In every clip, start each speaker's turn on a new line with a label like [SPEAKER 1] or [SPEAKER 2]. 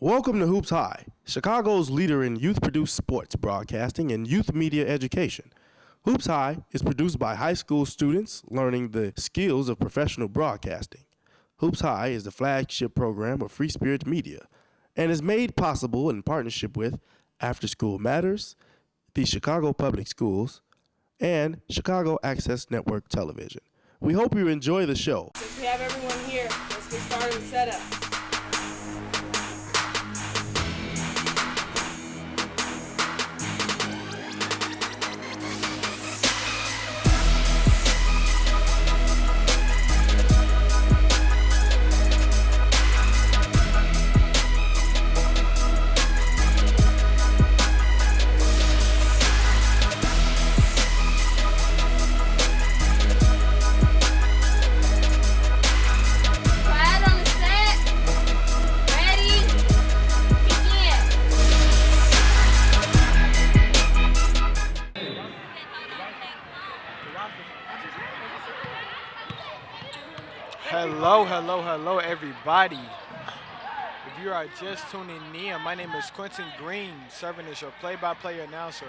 [SPEAKER 1] Welcome to Hoops High, Chicago's leader in youth-produced sports broadcasting and youth media education. Hoops High is produced by high school students learning the skills of professional broadcasting. Hoops High is the flagship program of Free Spirit Media and is made possible in partnership with After School Matters, the Chicago Public Schools, and Chicago Access Network Television. We hope you enjoy the show.
[SPEAKER 2] Since we have everyone here, let's get started with setup.
[SPEAKER 3] Hello, everybody. If you are just tuning in, my name is Quentin Green, serving as your play-by-play announcer.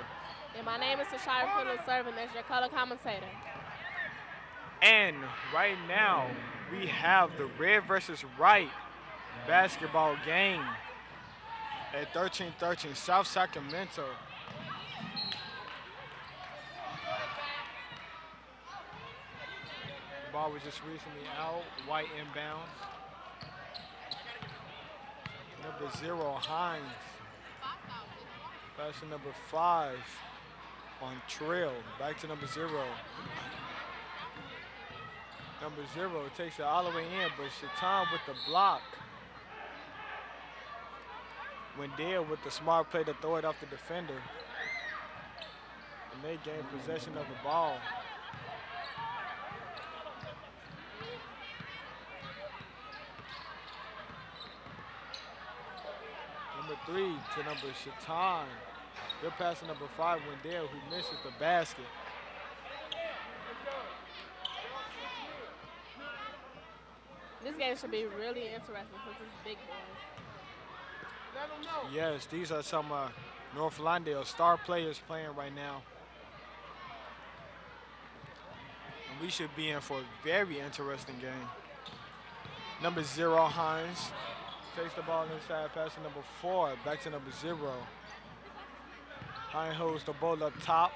[SPEAKER 2] And my name is Tashira Fuller, serving as your color commentator.
[SPEAKER 3] And right now, we have the Red versus Right basketball game at 1313 South Sacramento. Ball was just recently out, White inbounds. Number 0, Hines. Pass to number 5 on Trail. Back to number 0. Number 0 takes it all the way in, but Shaitan with the block. Wendell with the smart play to throw it off the defender. And they gain possession of the ball. Number 3 to number Shaitan. Good pass to number 5, Wendell, who misses the basket.
[SPEAKER 2] This game should be really interesting since it's big boys.
[SPEAKER 3] Yes, these are some North Lawndale star players playing right now. And we should be in for a very interesting game. Number 0, Hines. Takes the ball inside, pass to number 4, back to number 0. Hines holds the ball up top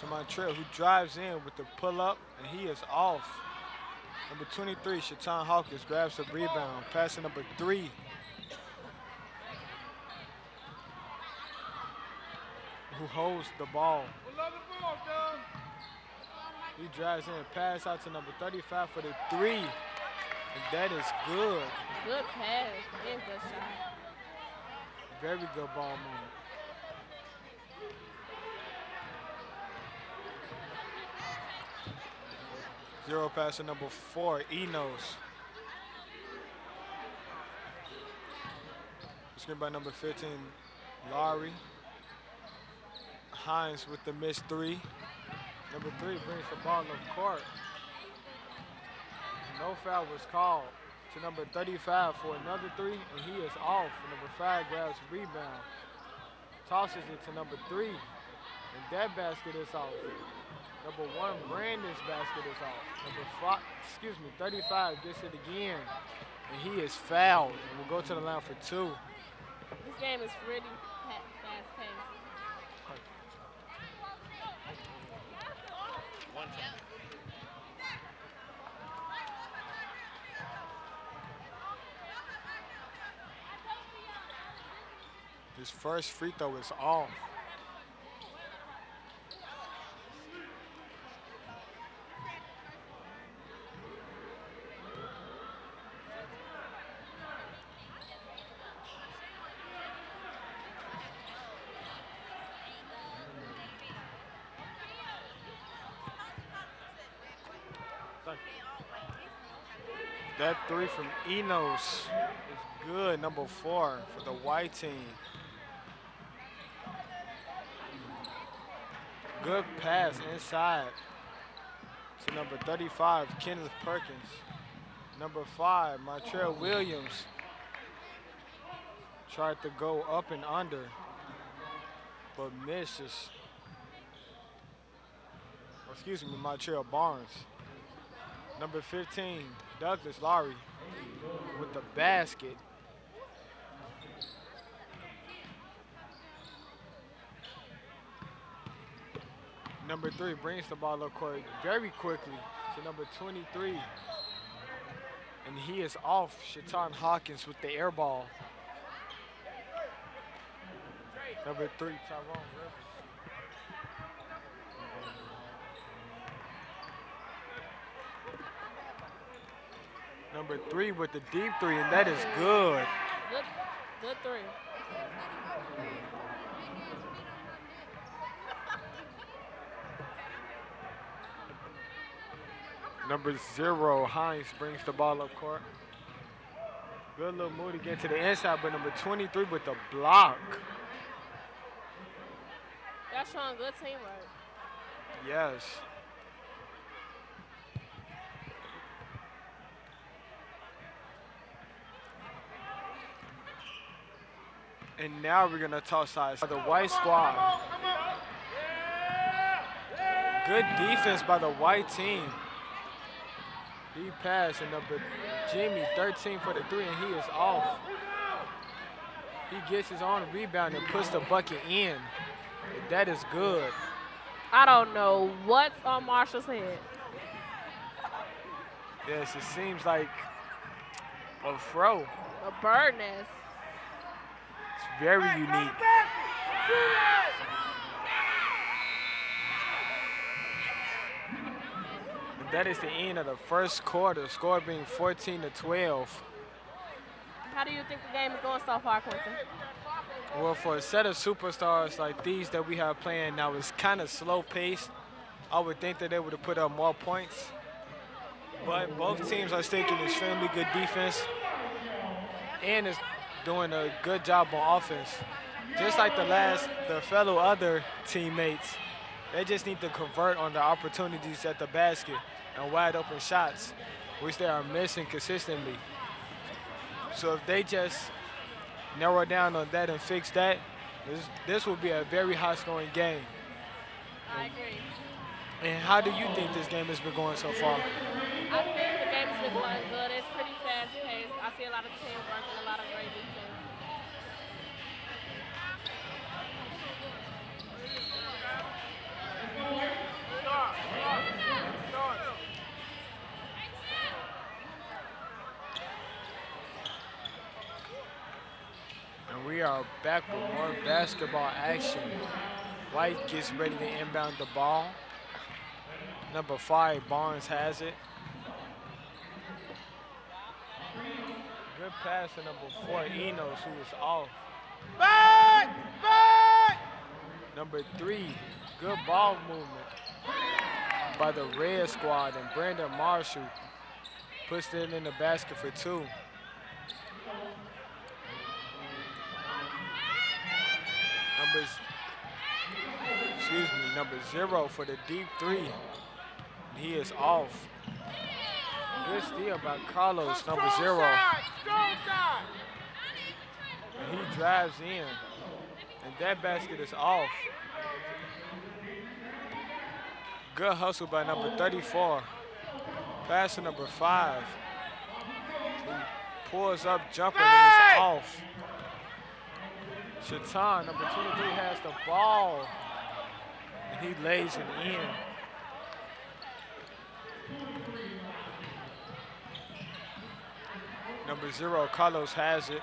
[SPEAKER 3] to Montreal, who drives in with the pull-up, and he is off. Number 23, Shaitan Hawkins, grabs the rebound, pass to number 3. Who holds the ball. He drives in, pass out to number 35 for the 3. And that is good.
[SPEAKER 2] Good pass and good shot.
[SPEAKER 3] Very good ball movement. Zero pass to number 4, Enos. Screen by number 15, Lowry. Hines with the missed 3. Number 3 brings the ball up court. No foul was called to number 35 for another 3, and he is off. Number 5 grabs the rebound, tosses it to number 3, and that basket is off. Number 1, Brandon's basket is off. Number 35 gets it again, and he is fouled. And we'll go to the line for 2.
[SPEAKER 2] This game is really fast-paced.
[SPEAKER 3] His first free throw is off. That 3 from Enos is good, number 4 for the white team. Good pass inside to number 35, Kenneth Perkins. Number 5, Montreal Williams Tried to go up and under, but misses. Excuse me, Montreal Barnes. Number 15, Douglas Lowry with the basket. Number 3 brings the ball up court very quickly to number 23. And he is off. Shaitan Hawkins with the air ball. Number 3, Tyrone Rivers. Number 3 with the deep 3, and that is good.
[SPEAKER 2] Good 3.
[SPEAKER 3] Number 0, Hines brings the ball up court. Good little move to get to the inside, but number 23 with the block.
[SPEAKER 2] That's showing good teamwork.
[SPEAKER 3] Yes. And now we're going to toss sides by the white squad. Good defense by the white team. He passed, and number Jimmy, 13 for the 3, and he is off. He gets his own rebound and puts the bucket in. That is good.
[SPEAKER 2] I don't know what's on Marshall's head.
[SPEAKER 3] Yes, it seems like a throw.
[SPEAKER 2] A bird nest.
[SPEAKER 3] It's very unique. And that is the end of the first quarter, score being 14-12.
[SPEAKER 2] How do you think the game is going so far, Quentin?
[SPEAKER 3] Well, for a set of superstars like these that we have playing now, it's kind of slow paced. I would think that they would have put up more points. But both teams are taking extremely good defense and is doing a good job on offense. Just like the fellow other teammates, they just need to convert on the opportunities at the basket and wide open shots, which they are missing consistently. So if they just narrow down on that and fix that, this will be a very high-scoring game.
[SPEAKER 2] I agree.
[SPEAKER 3] And how do you think this game has been going so far?
[SPEAKER 2] I think the game has been going good. It's pretty fast-paced. I see a lot of teamwork and a lot of great defense.
[SPEAKER 3] And we are back with more basketball action. White gets ready to inbound the ball. Number 5, Barnes has it. Good pass to number 4, Enos, who is off. Back! Number 3, good ball movement by the red squad, and Brandon Marshall puts it in the basket for 2. Number 0 for the deep 3. He is off. Good steal by Carlos, number 0. And he drives in, and that basket is off. Good hustle by number 34. Pass to number 5. He pulls up, jumper, and is off. Shaitan, number 23, has the ball, and he lays it in. Number 0, Carlos has it.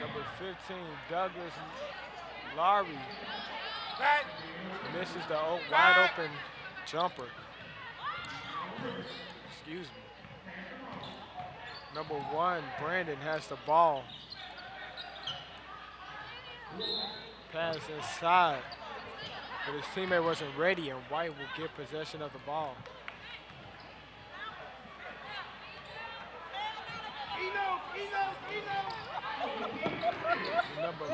[SPEAKER 3] Number 15, Douglas Lowry misses the wide open jumper. Excuse me. Number 1, Brandon has the ball. Pass inside, but his teammate wasn't ready, and White will get possession of the ball. Number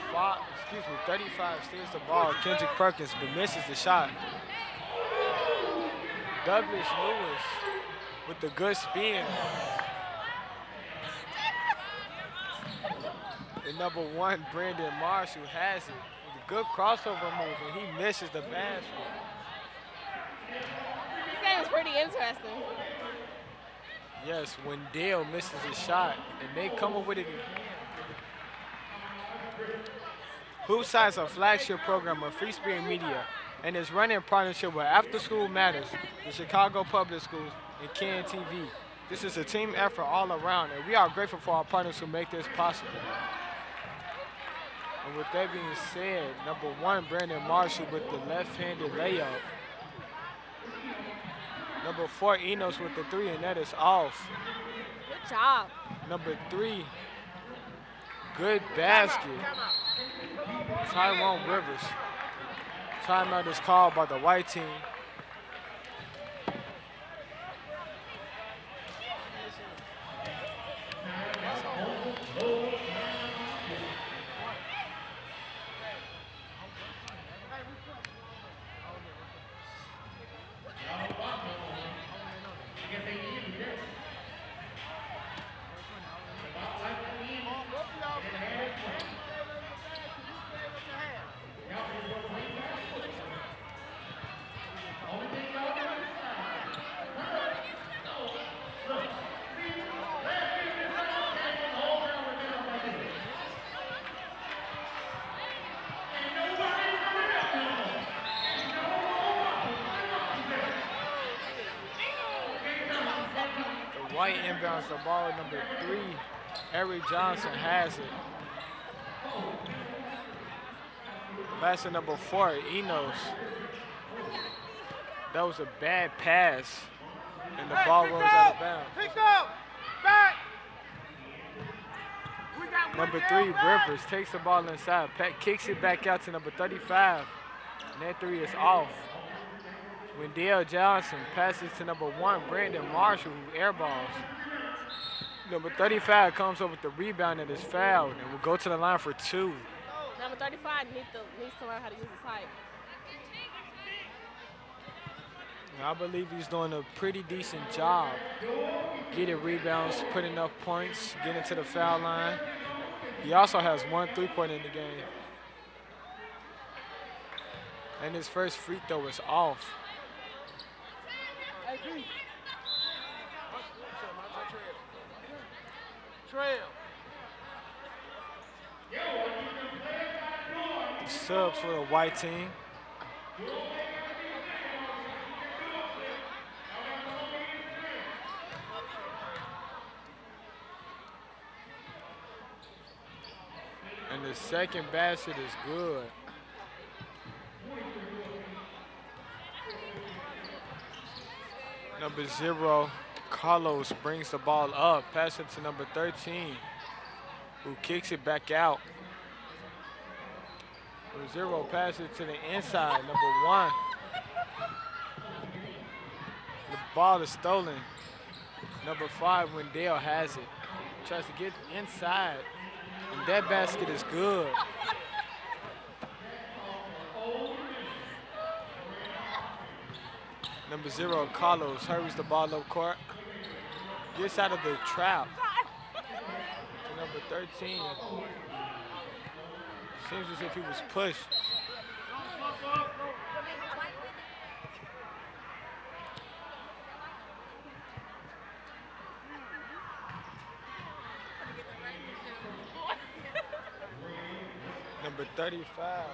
[SPEAKER 3] 35 steals the ball. Kendrick Perkins, but misses the shot. Douglas Lewis with the good spin. And number 1, Brandon Marshall has it. With a good crossover move, and he misses the basket.
[SPEAKER 2] This game is pretty interesting.
[SPEAKER 3] Yes, when Dale misses a shot, and they come up with it again. Hoopside is a flagship program of Free Spirit Media and is run in partnership with After School Matters, the Chicago Public Schools, and Can TV. This is a team effort all around, and we are grateful for our partners who make this possible. And with that being said, number 1, Brandon Marshall with the left-handed layup. Number 4, Enos with the 3, and that is off.
[SPEAKER 2] Good job.
[SPEAKER 3] Number 3, good basket. Tyrone Rivers. Timeout is called by the white team. White inbounds the ball at number 3. Eric Johnson has it. Pass to number 4, Enos. That was a bad pass, and the ball rolls out of bounds.
[SPEAKER 4] Pick up! Back!
[SPEAKER 3] Number 3, Rivers, takes the ball inside. Kicks it back out to number 35, and that 3 is off. Wendell Johnson passes to number 1, Brandon Marshall, who airballs. Number 35 comes up with the rebound and is fouled, and will go to the line for 2.
[SPEAKER 2] Number 35 needs to learn how to use his height.
[SPEAKER 3] And I believe he's doing a pretty decent job. Getting rebounds, putting up points, getting to the foul line. He also has 1 3-pointer in the game. And his first free throw is off.
[SPEAKER 4] Trail.
[SPEAKER 3] Subs for the white team. And the second basket is good. Number 0, Carlos brings the ball up, pass it to number 13, who kicks it back out. Number 0 passes it to the inside, number 1. The ball is stolen. Number 5, Wendell has it. Tries to get inside, and that basket is good. Number 0, Carlos, hurries the ball up court. Gets out of the trap to number 13. Seems as if he was pushed. Number 35.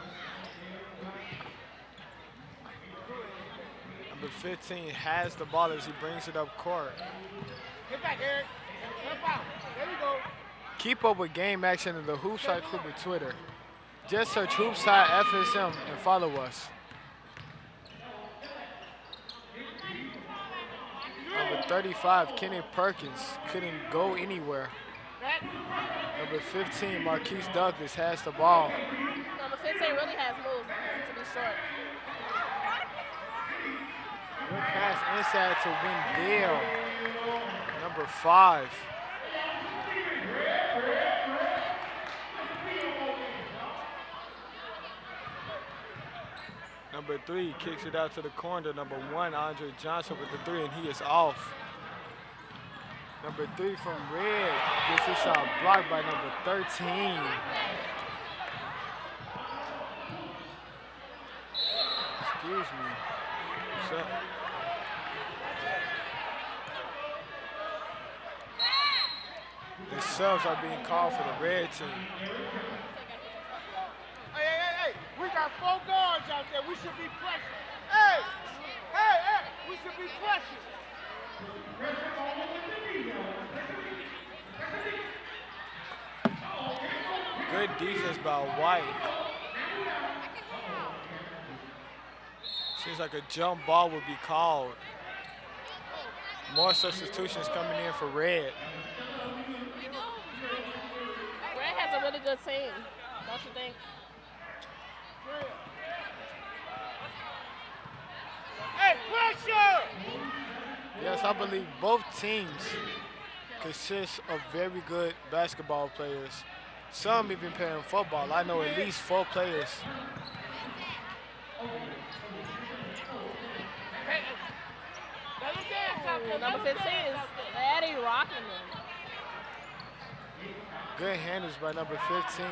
[SPEAKER 3] Number 15 has the ball as he brings it up court.
[SPEAKER 4] Get back, Eric. Help out. There you go.
[SPEAKER 3] Keep up with game action on the Hoopside Club on Twitter. Just search Hoopside FSM and follow us. Number 35, Kenny Perkins, couldn't go anywhere. Number 15, Marquise Douglas has the ball.
[SPEAKER 2] Number 15 really has moves on him, to be short.
[SPEAKER 3] Good pass inside to Wendell. Number 5. Number 3 kicks it out to the corner. Number 1, Andre Johnson with the 3, and he is off. Number 3 from Red gets his shot blocked by number 13. Excuse me. What's up? The subs are being called for the red team.
[SPEAKER 4] Hey. We got 4 guards out there. We should be pressured. Hey. We should be pressured.
[SPEAKER 3] Good defense by White. Seems like a jump ball would be called. More substitutions coming in for Red.
[SPEAKER 2] Red has a really good team, don't you think?
[SPEAKER 4] Hey, pressure!
[SPEAKER 3] Yes, I believe both teams consist of very good basketball players. Some even playing football. I know at least 4 players.
[SPEAKER 2] Number 15 is Eddie rocking them.
[SPEAKER 3] Good handles by number 15.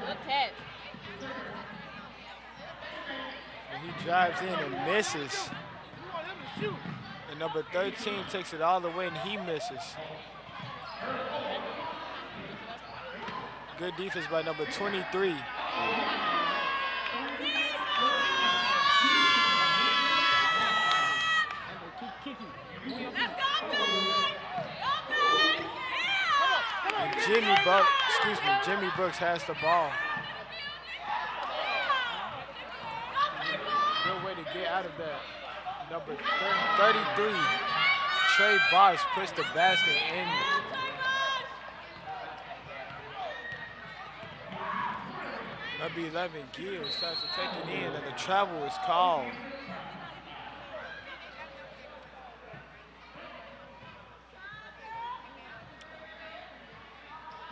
[SPEAKER 2] Good catch.
[SPEAKER 3] And he drives in and misses.
[SPEAKER 4] You want him to shoot.
[SPEAKER 3] And number 13 takes it all the way and he misses. Good defense by number 23. And Jimmy Brooks has the ball. Good way to get out of that. Number 33, Trey Bosh puts the basket in. Number 11, Gill starts to take it in, and the travel is called.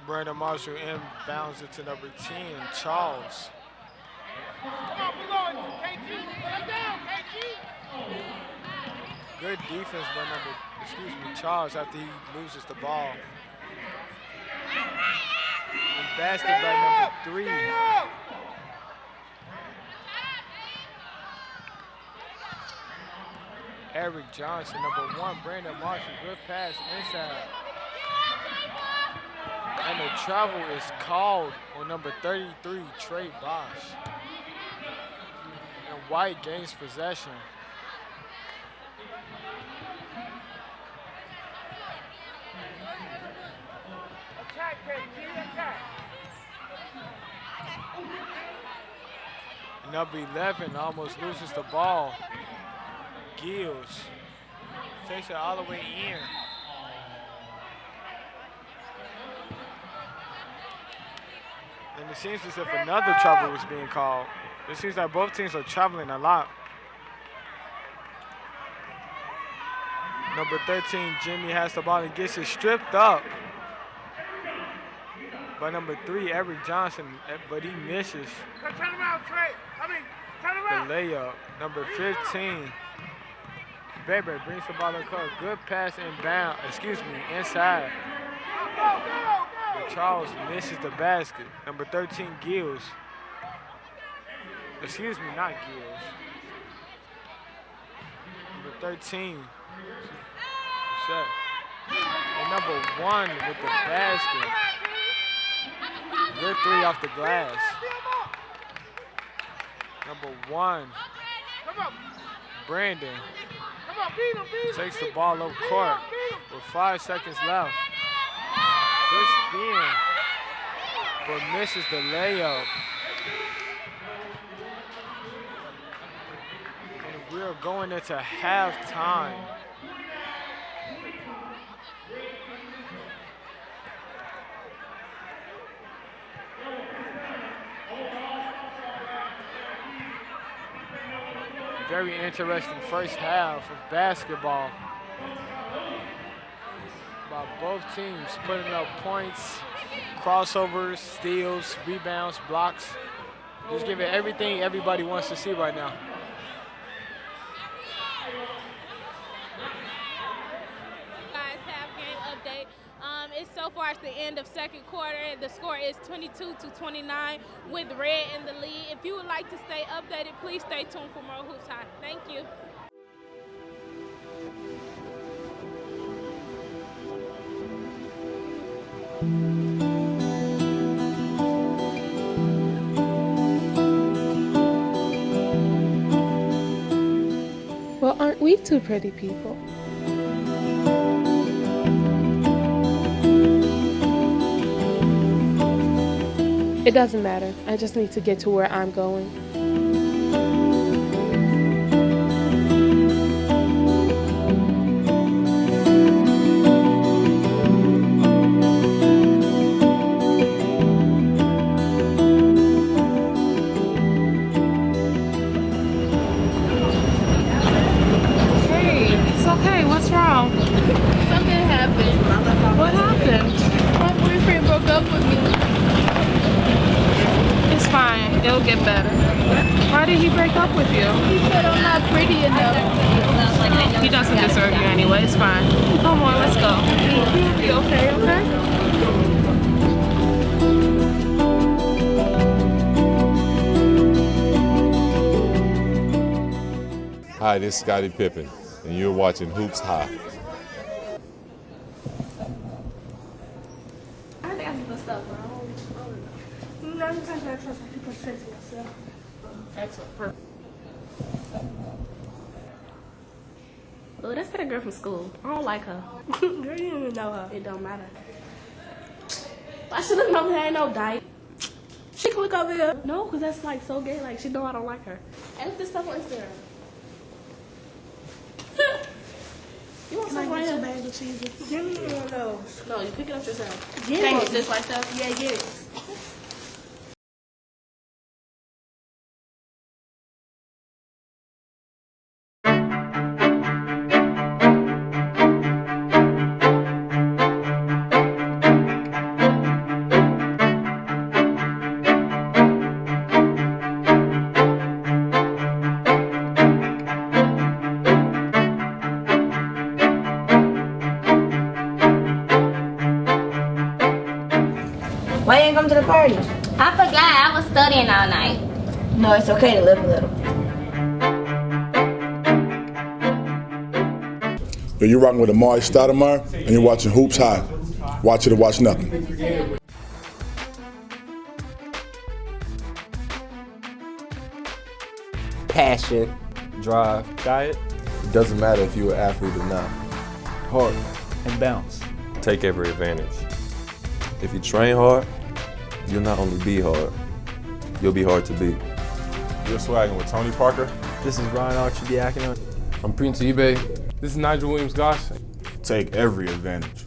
[SPEAKER 3] Brandon Marshall inbounds it to number 10, Charles.
[SPEAKER 4] Come on, below it, KG. Lay down, KG.
[SPEAKER 3] Good defense by Charles after he loses the ball. And basket by number 3.
[SPEAKER 4] Stay up.
[SPEAKER 3] Eric Johnson, number 1, Brandon Marshall, good pass inside. And the travel is called on number 33, Trey Bosh. And White gains possession.
[SPEAKER 4] Attack, KG, attack.
[SPEAKER 3] Number 11 almost loses the ball. Gills takes it all the way in. And it seems as if another travel was being called. It seems like both teams are traveling a lot. Number 13, Jimmy has the ball and gets it stripped up by number 3, Eric Johnson, but he misses
[SPEAKER 4] Turn him out, Trey. Turn him out.
[SPEAKER 3] the layup. Number 15, Baby brings the ball across. Good pass inside.
[SPEAKER 4] Go.
[SPEAKER 3] But Charles misses the basket. Number 13, Gills. Excuse me, not Gills. Number 13. Shut. And number 1 with the basket. Good 3 off the glass. Number 1,
[SPEAKER 4] Come on.
[SPEAKER 3] Brandon,
[SPEAKER 4] Come on, beat him.
[SPEAKER 3] takes the ball up court with 5 seconds left. Good spin, but misses the layup. And we're going into halftime. Very interesting first half of basketball by both teams, putting up points, crossovers, steals, rebounds, blocks. Just giving everything everybody wants to see right now.
[SPEAKER 2] You guys
[SPEAKER 5] So far, it's the end of second quarter. The score is 22-29 with Red in the lead. If you would like to stay updated, please stay tuned for more Hoops High. Thank you.
[SPEAKER 6] Well, aren't we two pretty people? It doesn't matter. I just need to get to where I'm going. Hey, it's okay. What's wrong?
[SPEAKER 5] Something happened.
[SPEAKER 6] What happened?
[SPEAKER 5] My boyfriend broke up with me.
[SPEAKER 6] It's fine. It'll get better. Why did he break up with you?
[SPEAKER 5] He said I'm not pretty enough.
[SPEAKER 6] He doesn't deserve you anyway. It's fine. Come on, let's go. You'll be okay, okay?
[SPEAKER 7] Hi, this is Scottie Pippen, and you're watching Hoops High.
[SPEAKER 5] I think I can put stuff, bro. No, I'm trying to trust people to myself.
[SPEAKER 6] Excellent. Perfect.
[SPEAKER 5] Oh, that's that girl from school. I don't like her. Girl, you didn't even know her. It don't matter. I should have known her ain't no dyke. She can look over here. No, because that's like so gay. Like, she know I don't like her. And look this stuff on Instagram. You want some right here? Bag of cheese? Give me one of those. No, you pick it up yourself. Thank you. Just like that? Yeah, get it.
[SPEAKER 8] Why you ain't come to the party?
[SPEAKER 9] I forgot I was studying all night.
[SPEAKER 8] No, it's okay to live a little.
[SPEAKER 10] Yo, you're rocking with Amari Stoudemire, and you're watching Hoops High. Watch it or watch nothing.
[SPEAKER 11] Passion, drive, diet.
[SPEAKER 12] It doesn't matter if you're an athlete or not.
[SPEAKER 11] Heart, and bounce.
[SPEAKER 7] Take every advantage.
[SPEAKER 12] If you train hard, you'll not only be hard, you'll be hard to beat.
[SPEAKER 7] You're swagging with Tony Parker.
[SPEAKER 11] This is Ryan Archidiakono.
[SPEAKER 13] I'm Prince eBay. This is Nigel Williams-Goss.
[SPEAKER 12] Take every advantage.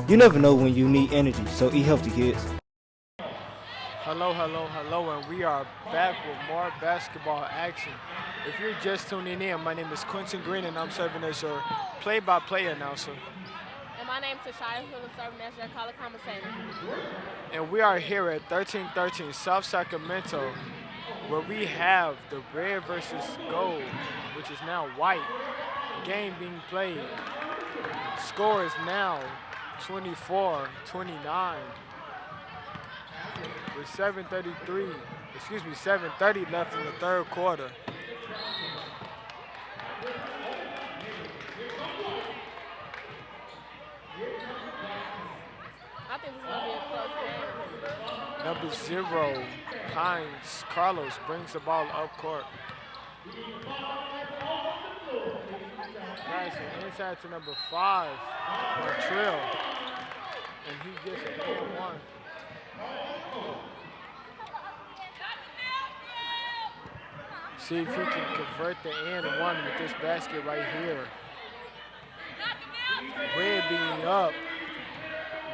[SPEAKER 11] You never know when you need energy, so eat healthy, kids.
[SPEAKER 3] Hello, and we are back with more basketball action. If you're just tuning in, my name is Quentin Green, and I'm serving as your play-by-play announcer.
[SPEAKER 2] And my name is Tashia Phillips, serving as your color commentator.
[SPEAKER 3] And we are here at 1313 South Sacramento, where we have the red versus gold, which is now white, game being played. Score is now 24-29 with 7:30 left in the third quarter.
[SPEAKER 2] I think this is going to be a close game.
[SPEAKER 3] Number 0 Carlos brings the ball up court. Passing inside to number 5, Montreal. And he gets an and one. See if he can convert the and one with this basket right here. Red being up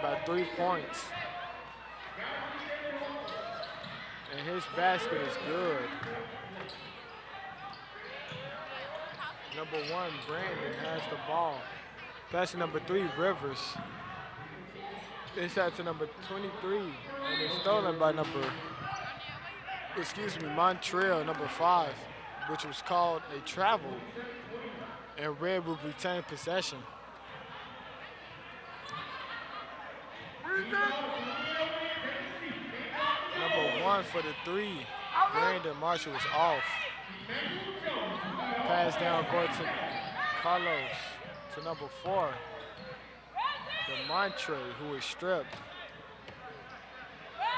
[SPEAKER 3] by 3 points. And his basket is good. Number 1, Brandon has the ball. Pass to number 3, Rivers. Inside to number 23, and it's stolen by Montreal, number 5, which was called a travel, and Red will retain possession. Number 1 for the 3, Brandon Marshall was off. Pass down court to Carlos to number 4. Montre, who is stripped.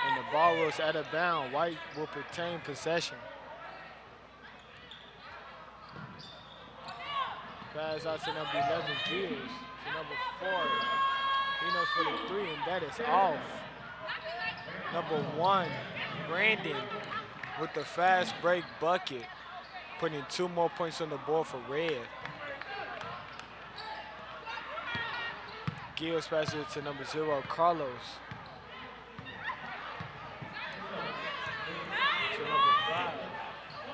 [SPEAKER 3] And the ball rolls out of bounds. White will retain possession. Pass out to number 11, Gibbs. To number 4, Enos for the 3, and that is off. Number 1, Brandon with the fast break bucket, putting 2 more points on the board for Red. Gibbs passes it to number 0, Carlos. To number 5.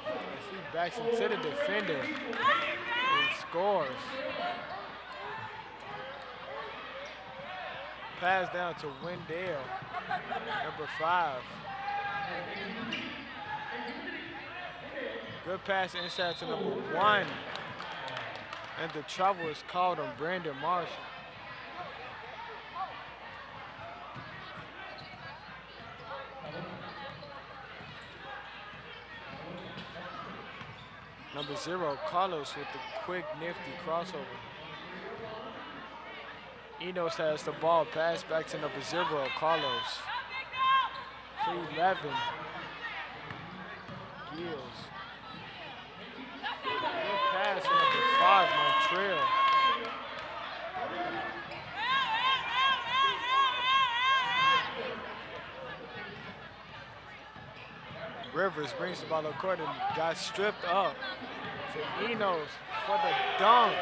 [SPEAKER 3] As he backs into the defender and scores. Pass down to Wendell, number 5. Good pass inside to number 1. And the trouble is called on Brandon Marshall. Number 0, Carlos with the quick, nifty crossover. Enos has the ball, pass back to number 0, Carlos. To 11, Giles. Good pass to number 5, Montreal. Rivers brings the ball to court and got stripped up to Enos for the dunk.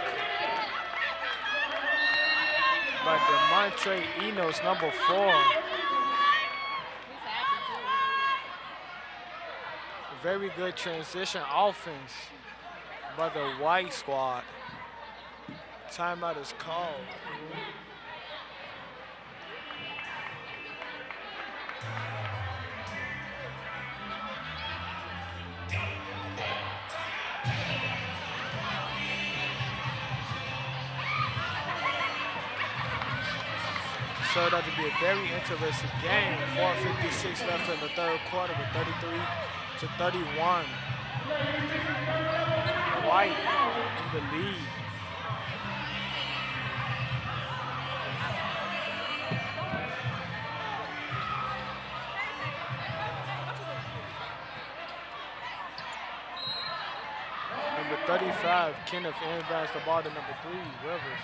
[SPEAKER 3] By DeMontre Enos, number 4. Very good transition offense by the white squad. Timeout is called. Turned out to be a very interesting game. 4:56 left in the third quarter with 33-31. White in the lead. Number 35, Kenneth inbounds the ball to number 3, Rivers.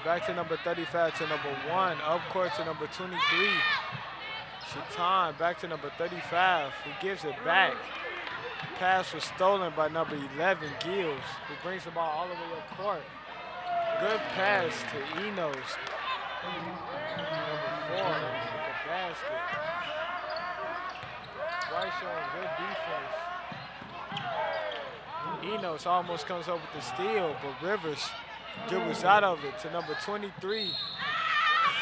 [SPEAKER 3] Back to number 35 to number 1. Up court to number 23. Shaitan back to number 35, who gives it back. Pass was stolen by number 11, Giles, who brings the ball all the way up court. Good pass to Enos. Number 4 with the basket. White showing good defense. Enos almost comes up with the steal, but Rivers dribbles out of it to number 23.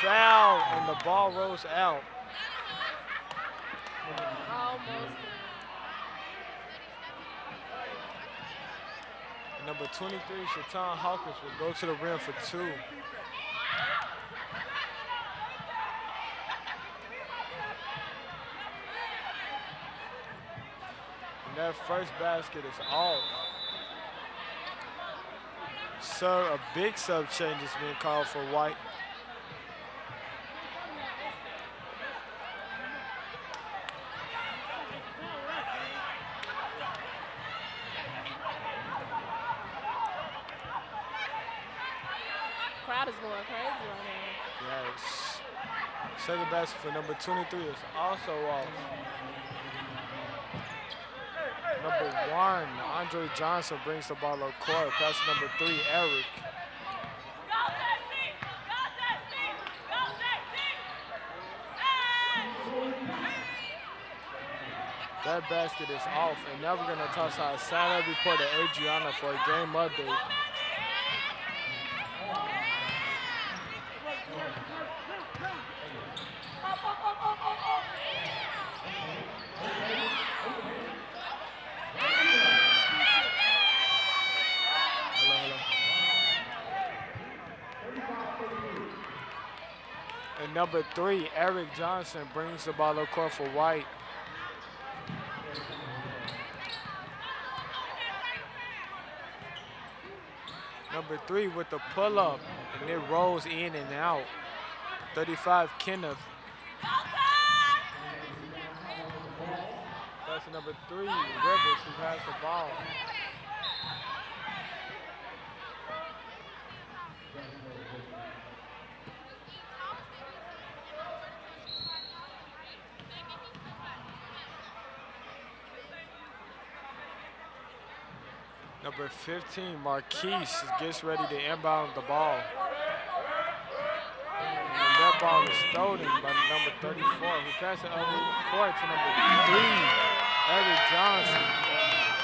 [SPEAKER 3] Foul, and the ball rolls out.
[SPEAKER 2] Almost.
[SPEAKER 3] Number 23, Shaitan Hawkins, will go to the rim for 2. And that first basket is off. So a big sub change is being called for White.
[SPEAKER 2] crowd is going crazy right now.
[SPEAKER 3] Yes. Second basket for number 23 is also off. Number 1, Andre Johnson brings the ball up court. Pass to number 3, Eric. That basket is off, and now we're going to toss our sideline reporter Adriana for a game update. And number 3, Eric Johnson brings the ball up court for White. Number 3 with the pull-up, and it rolls in and out. 35, Kenneth. That's number 3, Rivers, who has the ball. Number 15, Marquise, gets ready to inbound the ball. And that ball is stolen by number 34, who passes it over the court to number 3, Eric Johnson.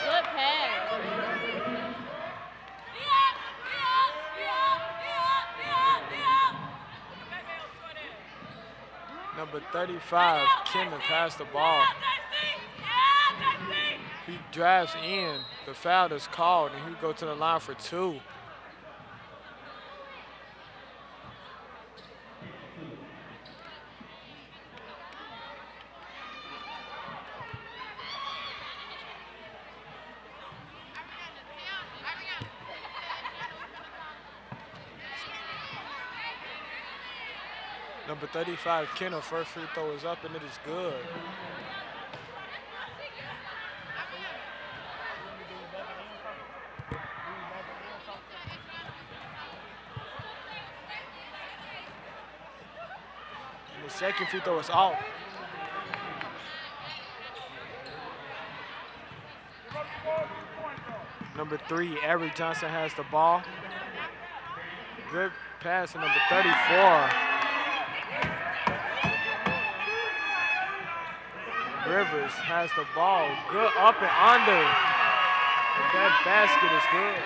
[SPEAKER 2] Good pass.
[SPEAKER 3] Number 35, Kenneth has the ball. He drives in, the foul is called, and he go to the line for 2. Number 35, Kenneth, first free throw is up, and it is good. And the second free throw is off. Number 3, Eric Johnson has the ball. Good pass to number 34. Rivers has the ball. Good up and under. And that basket is good.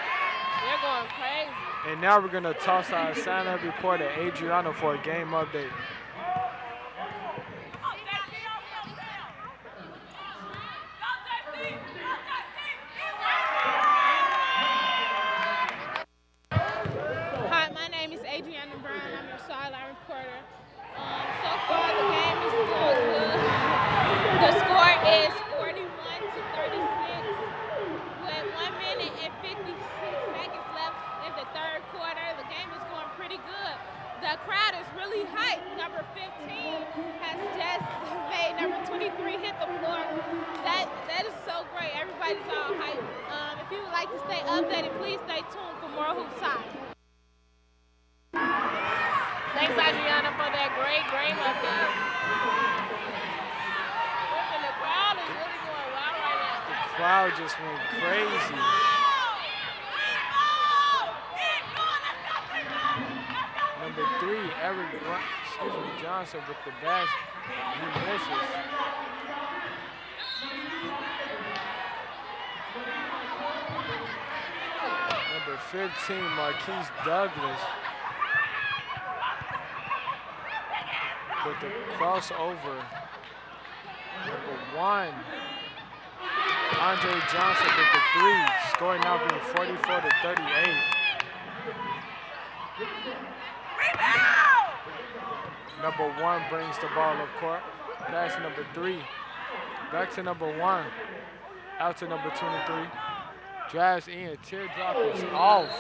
[SPEAKER 2] They're going crazy.
[SPEAKER 3] And now we're going to toss our sign-up reporter, Adriana, for a game update.
[SPEAKER 6] Hi, my name is Adriana Brown. I'm your sideline reporter. So far, the game is going good. The score is 41-36 with 1 minute and 56 seconds left in the third quarter. The game is going pretty good. The crowd is really hyped. Number 15 has just made number 23 hit the floor. That is so great. Everybody's all hyped. If you would like to stay updated, please stay tuned for more Hoops High.
[SPEAKER 2] Thanks, Adriana, for that great game update. And the crowd is really going wild right now.
[SPEAKER 3] The crowd just went crazy. Number 3, Eric Johnson with the dash. He misses. Number 15, Marquise Douglas. With the crossover. Number 1, Andre Johnson with the 3. Score now being 44-38. Number 1 brings the ball up court. Pass to number 3. Back to number 1. Out to number 23. Drives in. Teardrop is off.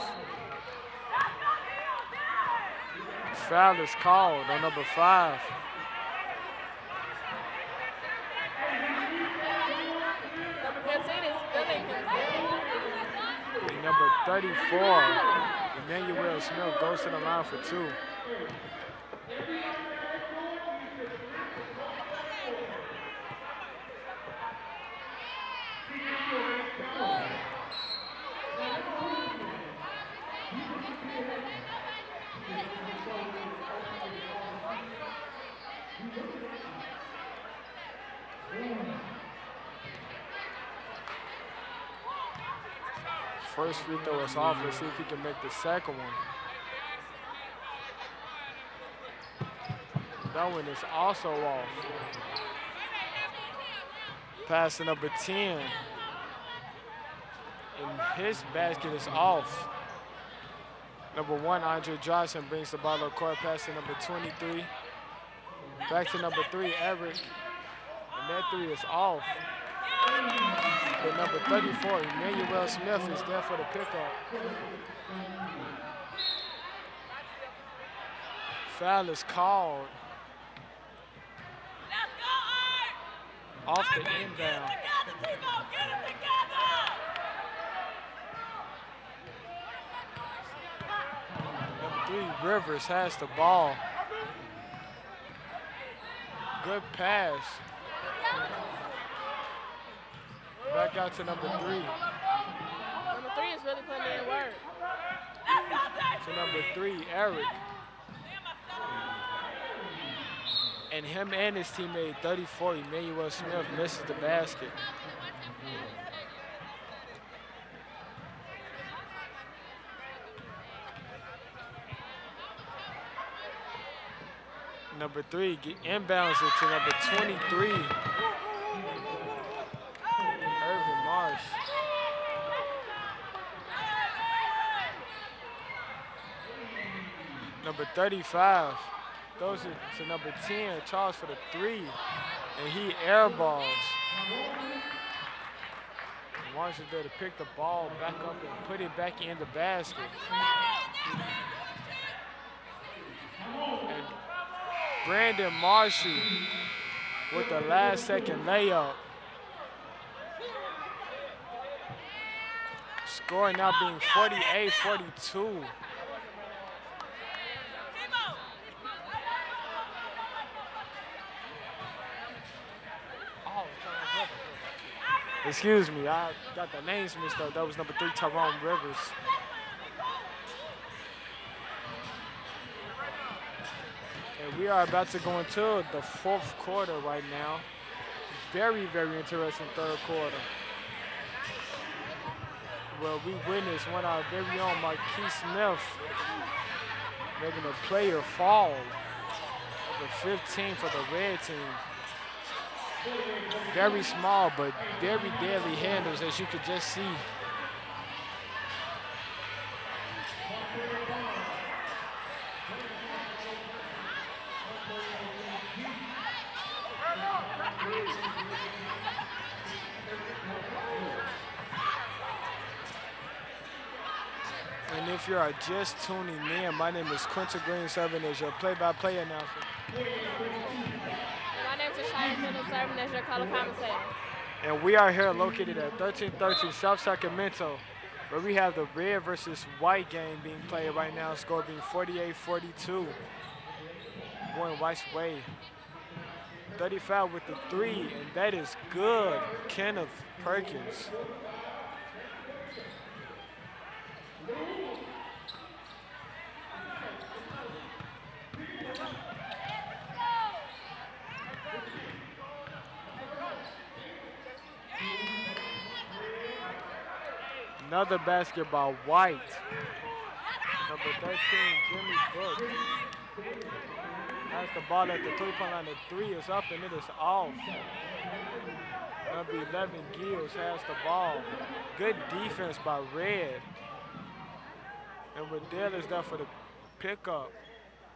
[SPEAKER 3] Foul is called on number 5.
[SPEAKER 2] Number 15 is still in control.
[SPEAKER 3] And number 34, Emmanuel Smith, goes to the line for 2. First free throw is off. Let's see if he can make the second one. That one is also off. Pass to number 10. And his basket is off. Number 1, Andre Johnson brings the ball up court. Pass to number 23. Back to number 3, Eric. And that 3 is off. But number 34, Emmanuel Smith, is there for the pickup. Foul is called. Off the inbound. Number 3, Rivers has the ball. Good pass. Back out to number 3.
[SPEAKER 2] Number 3 is really putting in work.
[SPEAKER 3] To number 3, Eric. And him and his teammate, 34, Emmanuel Smith, misses the basket. Number 3 inbounds it to number 23, Irvin Marsh. Number 35 throws it to number 10, Charles, for the 3, and he airballs. Marsh is there to pick the ball back up and put it back in the basket. And Brandon Marshall with the last-second layup. Score now being 48-42. Excuse me, I got the names mixed up. That was number 3, Tyrone Rivers. And we are about to go into the 4th quarter right now. Very, very interesting 3rd quarter. Well, we witnessed one of our very own Marquis Smith making a player fall. Number 15 for the red team. Very small, but very deadly handles, as you could just see. And if you are just tuning in, my name is Quinton Green, serving as your play-by-play announcer.
[SPEAKER 2] My name is Shia Tindall, serving as your color commentator.
[SPEAKER 3] And we are here located at 1313 South Sacramento, where we have the red versus white game being played right now, score being 48-42. Going White's way. 35 with the 3, and that is good. Kenneth Perkins. Another basket by White. Number 13, Jimmy Book. Has the ball at the 3-point line. The 3 is up and it is off. Number 11, Gills has the ball. Good defense by Red. And Waddell is there for the pickup.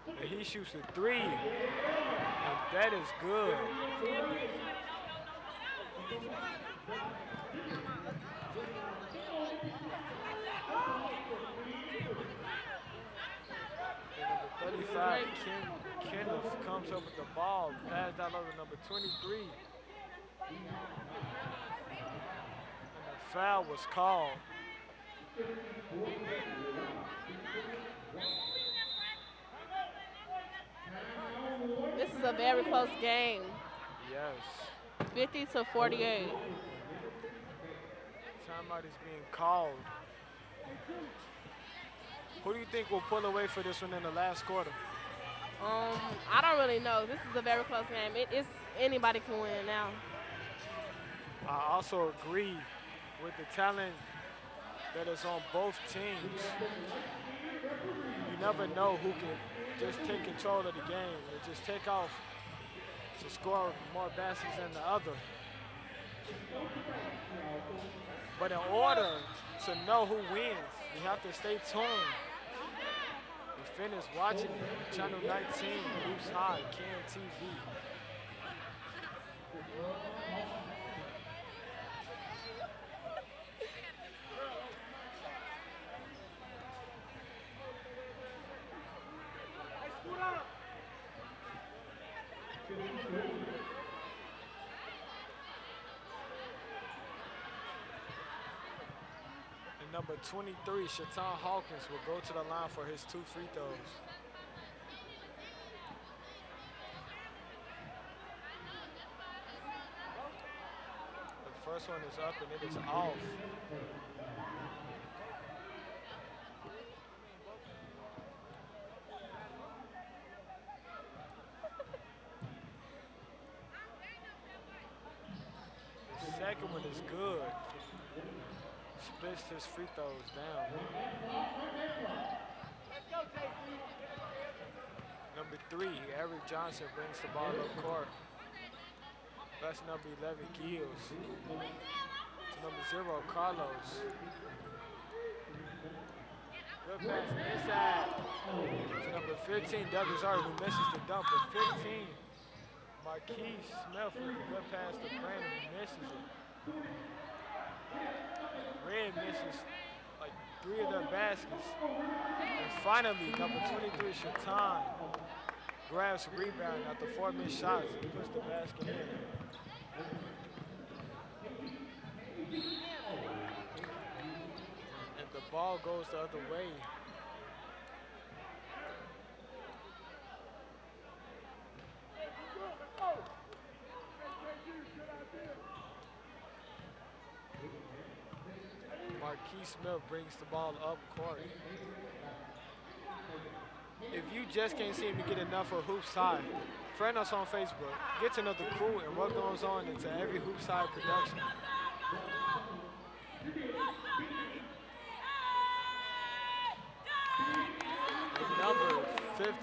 [SPEAKER 3] And he shoots the 3. And that is good. And number 35, Kenneth comes up with the ball, passed out over number 23. And the foul was called.
[SPEAKER 2] This is a very close game.
[SPEAKER 3] Yes.
[SPEAKER 2] 50 to 48.
[SPEAKER 3] Timeout is being called. Who do you think will pull away for this one in the last quarter?
[SPEAKER 2] I don't really know. This is a very close game. It's anybody can win now.
[SPEAKER 3] I also agree with the talent that is on both teams. You never know who can just take control of the game and just take off to score more baskets than the other. But in order to know who wins, you have to stay tuned and finish watching Channel 19, Hoops High, CAN TV. And number 23, Shaitan Hawkins, will go to the line for his 2 free throws. The first one is up and it is off. The second one is good. Splits his free throws down. Number 3, Eric Johnson brings the ball up court. That's number 11, Giles. To number 0, Carlos. Good pass inside. To number 15, Douglas Art, who misses the dunk. But 15, Marquise Smith with a good pass to Brandon, who misses it. Red misses like 3 of their baskets. And finally, number 23, Shaitan, grabs a rebound after 4 missed shots and puts the basket in. And the ball goes the other way. Marquise Smith brings the ball up court. If you just can't seem to get enough of Hoops High, friend us on Facebook. Get to know the crew and what goes on into every Hoops High production. And number 15,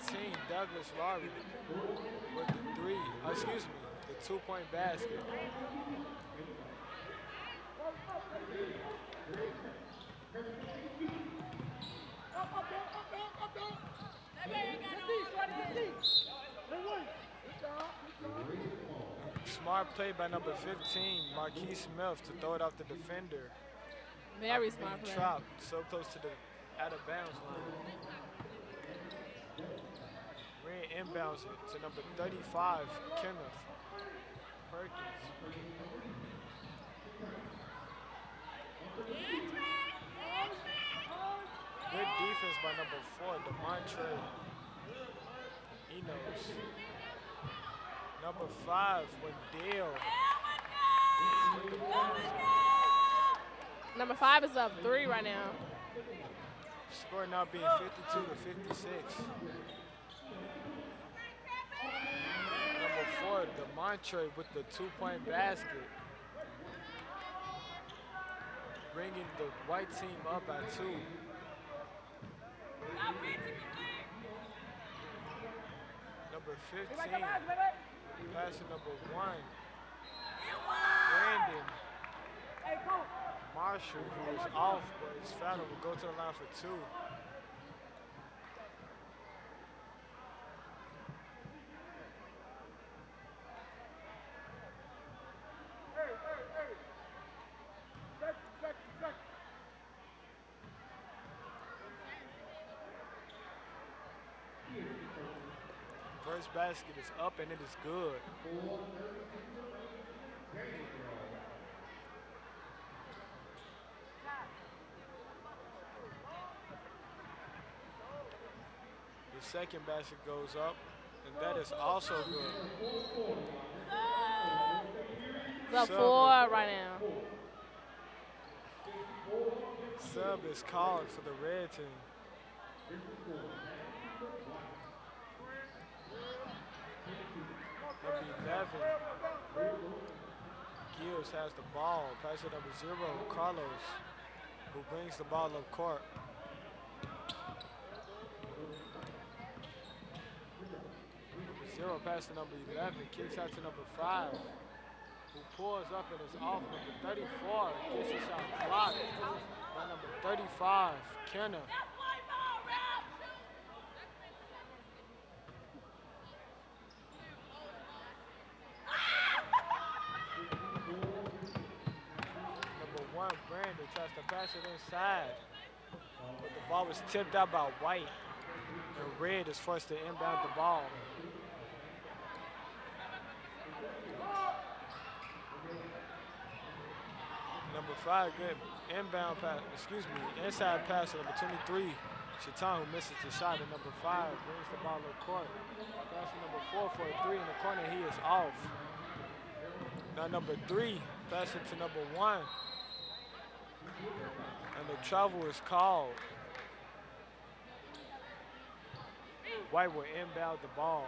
[SPEAKER 3] Douglas Larry, with the 2-point basket. Smart play by number 15, Marquise Smith, to throw it off the defender.
[SPEAKER 2] Very smart play.
[SPEAKER 3] Trapped so close to the out of bounds line. Ran inbounds to number 35, Kenneth Perkins. Good defense by number 4, DeMontre Enos. Number 5, Wendell.
[SPEAKER 2] Number 5 is up 3 right now.
[SPEAKER 3] Score now being 52 to 56. Number 4, DeMontre with the 2-point basket. Bringing the white team up at 2. Number 15, passing number 1, Brandon Marshall, who is off, but his foul, will go to the line for 2. First basket is up and it is good. Second basket goes up, and that is also good.
[SPEAKER 2] It's up 4 right now.
[SPEAKER 3] Sub is called for the red team. Number 11. Gibbs has the ball. Pass it number 0, Carlos, who brings the ball up court. Number 0 pass to number 11, kicks out to number 5, who pulls up and is off. Number 34 gets a shot blocked by number 35, Kenner. Number 1, Brandon tries to pass it inside, but the ball was tipped out by White, and Red is forced to inbound the ball. Number 5, good inbound pass, inside pass to number 23, Shaitan, who misses the shot, and number 5 brings the ball up court. Pass to number 4 for a 3 in the corner, he is off. Now number 3, pass it to number 1, and the travel is called. White will inbound the ball.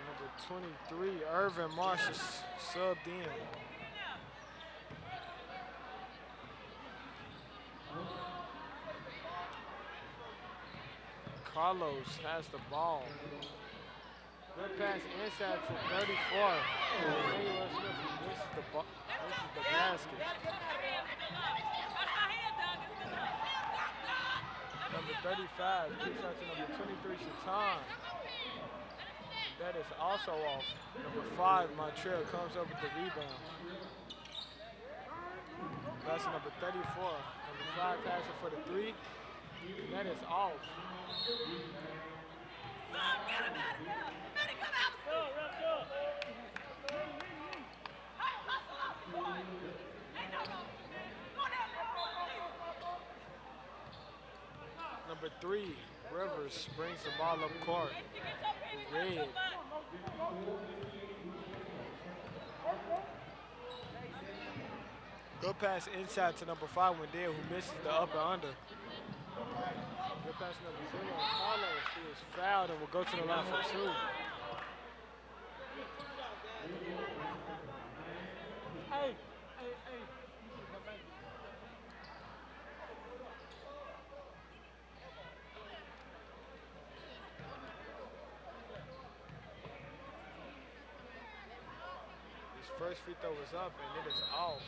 [SPEAKER 3] Number 23, Irvin Marsh is subbed in. Carlos has the ball. Good pass inside to 34. Emmanuel Smith misses the basket. Number 35 kicks out to number 23, Shaitan. That is also off. Number 5, Montreal comes up with the rebound. Pass to number 34. Number 5 passing for the 3. And that is off. Number 3, Rivers brings the ball up court. Red. Good pass inside to number 5, Wendell, who misses the up and under. Good pass to number 0, Carlos, who is fouled and will go to the line for 2. Hey. His first free throw is up and it is off.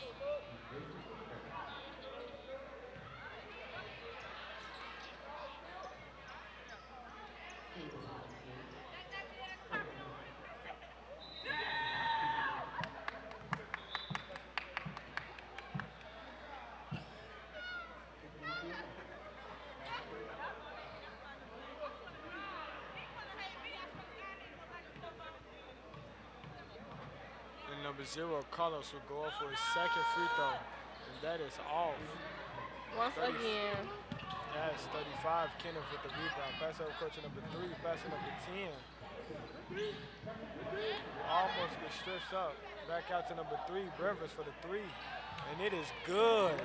[SPEAKER 3] Number 0, Carlos, will go off for his second free throw, and that is off.
[SPEAKER 2] Once again.
[SPEAKER 3] Yes, 35, Kenneth with the rebound. Pass over coach to number 3, pass to number 10. Almost gets stripped up. Back out to number 3, Rivers for the 3, and it is good.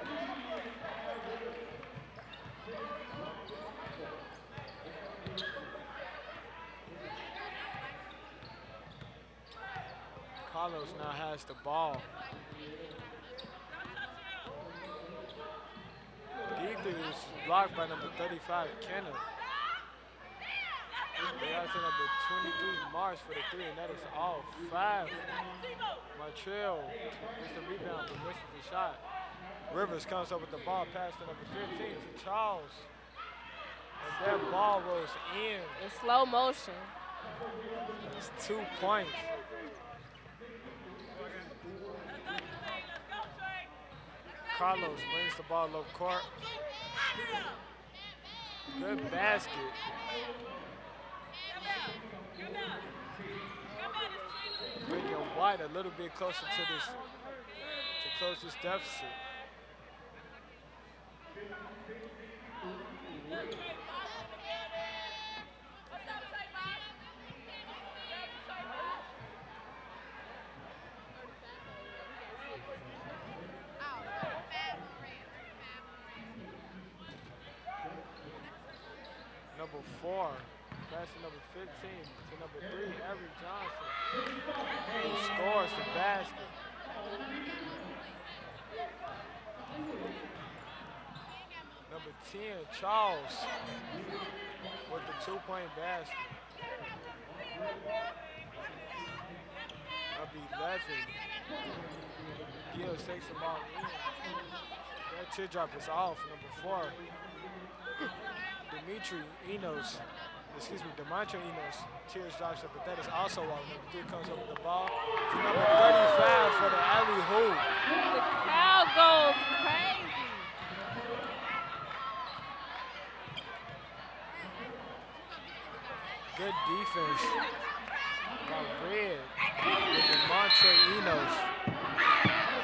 [SPEAKER 3] Carlos now has the ball. Deep is blocked by number 35, Kenneth. They out to number 23, Marsh for the 3, and that is off. 5, Montreal gets the rebound but misses the shot. Rivers comes up with the ball, pass to number 15 to Charles. And that ball rolls in.
[SPEAKER 2] In slow motion.
[SPEAKER 3] It's 2 points. Carlos brings the ball up court. Good basket. Bringing White fight a little bit closer to close this deficit. Number 4, passing number 15 to number 3, Eric Johnson, who scores the basket. Number 10, Charles, with the 2-point basket. Number 11, Gill takes the ball in. That teardrop is off. Number 4, Demontre Enos, tears drops up, but that is also off. Number 3 comes up with the ball to number 35 for the alley-oop.
[SPEAKER 2] The crowd goes crazy.
[SPEAKER 3] Good defense by Red with Demontre Enos.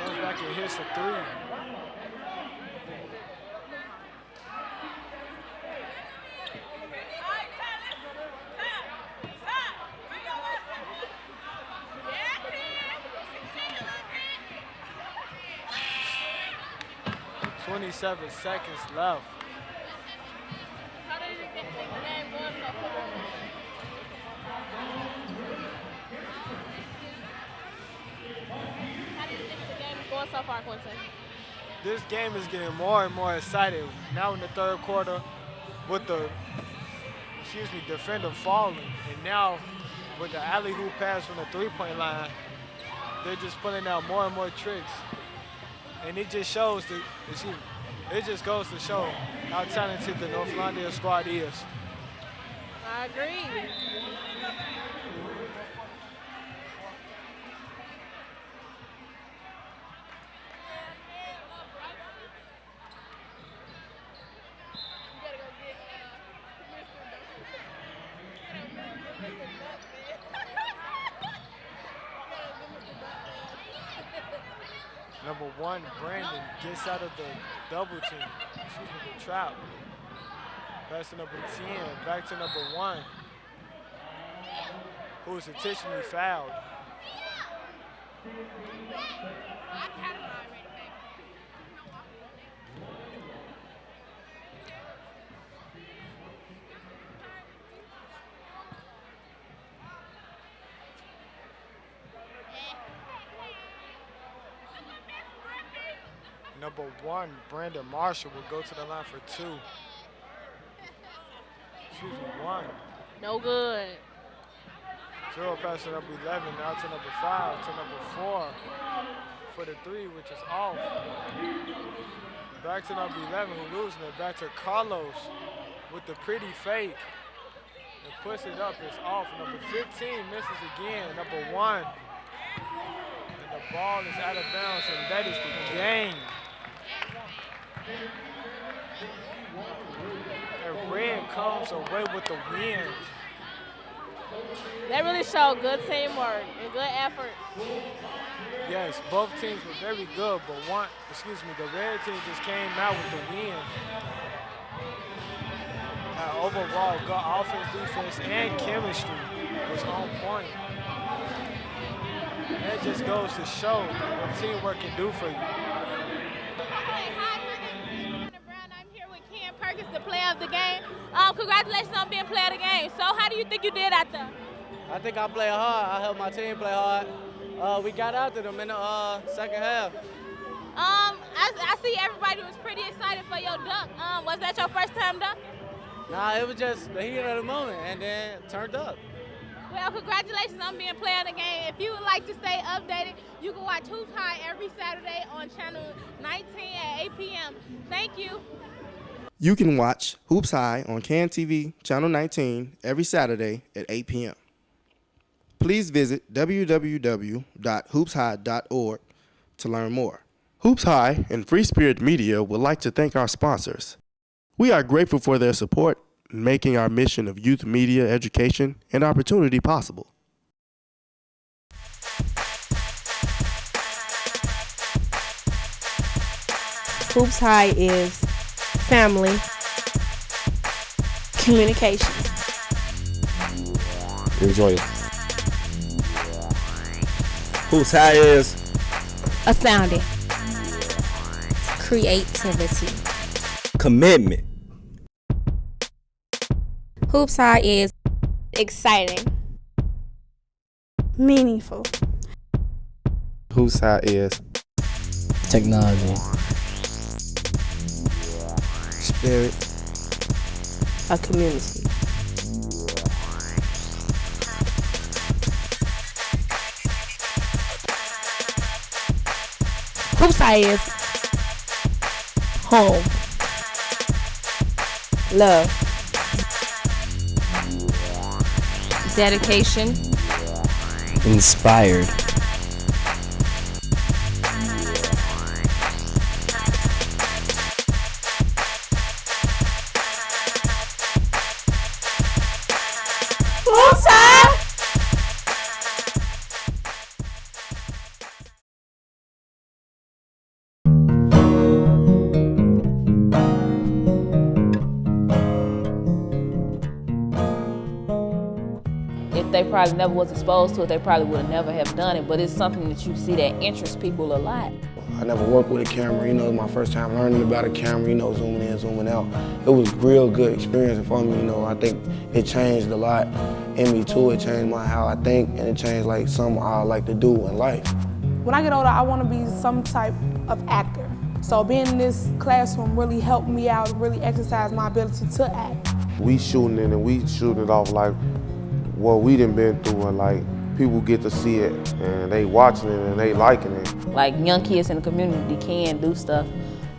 [SPEAKER 3] Comes back and hits a 3. .27 seconds left.
[SPEAKER 2] How did you think the game going so far? How do you think the game is going so far, Quentin?
[SPEAKER 3] This game is getting more and more exciting. Now in the third quarter with the, defender falling. And now with the alley-oop pass from the 3-point line, they're just pulling out more and more tricks. And it just shows it just goes to show how talented the North London squad is.
[SPEAKER 2] I agree.
[SPEAKER 3] Number 1, Brandon gets out of the double team, the trap. Pass to number 10, back to number 1, who is intentionally fouled. Number 1, Brandon Marshall will go to the line for 2. 1.
[SPEAKER 2] No good.
[SPEAKER 3] 0 pass to number 11, now to number 5, to number 4 for the 3, which is off. Back to number 11, who losing it. Back to Carlos with the pretty fake. And puts it up, it's off. Number 15 misses again. Number 1. And the ball is out of bounds, and that is the game. And Red comes away with the win.
[SPEAKER 2] They really showed good teamwork and good effort.
[SPEAKER 3] Yes, both teams were very good, but the red team just came out with the win. Overall, good offense, defense, and chemistry was on point. And that just goes to show what teamwork can do for you.
[SPEAKER 6] Perkins, the player of the game. Congratulations on being player of the game. So how do you think you did out there?
[SPEAKER 14] I think I played hard. I helped my team play hard. We got after them in the second half.
[SPEAKER 6] I see everybody was pretty excited for your dunk. Was that your first time dunk?
[SPEAKER 14] Nah, it was just the heat of the moment, and then turned up.
[SPEAKER 6] Well, congratulations on being player of the game. If you would like to stay updated, you can watch Hoops High every Saturday on channel 19 at 8 p.m. Thank you.
[SPEAKER 1] You can watch Hoops High on CAN TV, Channel 19, every Saturday at 8 p.m. Please visit www.hoopshigh.org to learn more. Hoops High and Free Spirit Media would like to thank our sponsors. We are grateful for their support in making our mission of youth media education and opportunity possible.
[SPEAKER 5] Hoops High is family, communication.
[SPEAKER 12] Enjoy it. Hoops High is
[SPEAKER 9] Astounding. Creativity.
[SPEAKER 11] commitment.
[SPEAKER 9] Hoops High is exciting.
[SPEAKER 5] Meaningful.
[SPEAKER 12] Hoops High is
[SPEAKER 11] Technology.
[SPEAKER 12] spirit.
[SPEAKER 5] A community. Hoops High is home. Love.
[SPEAKER 9] Dedication.
[SPEAKER 11] Inspired.
[SPEAKER 5] Hoops High!
[SPEAKER 15] If they probably never was exposed to it, they probably would have never have done it, but it's something that you see that interests people a lot.
[SPEAKER 16] I never worked with a camera, it was my first time learning about a camera, zooming in, zooming out. It was a real good experience for me, I think it changed a lot in me too. It changed how I think, and it changed something I like to do in life.
[SPEAKER 17] When I get older, I want to be some type of actor. So being in this classroom really helped me out, really exercise my ability to act.
[SPEAKER 18] We shooting it and we shooting it off like what we done been through, and people get to see it and they watching it and they liking it.
[SPEAKER 15] Like young kids in the community can do stuff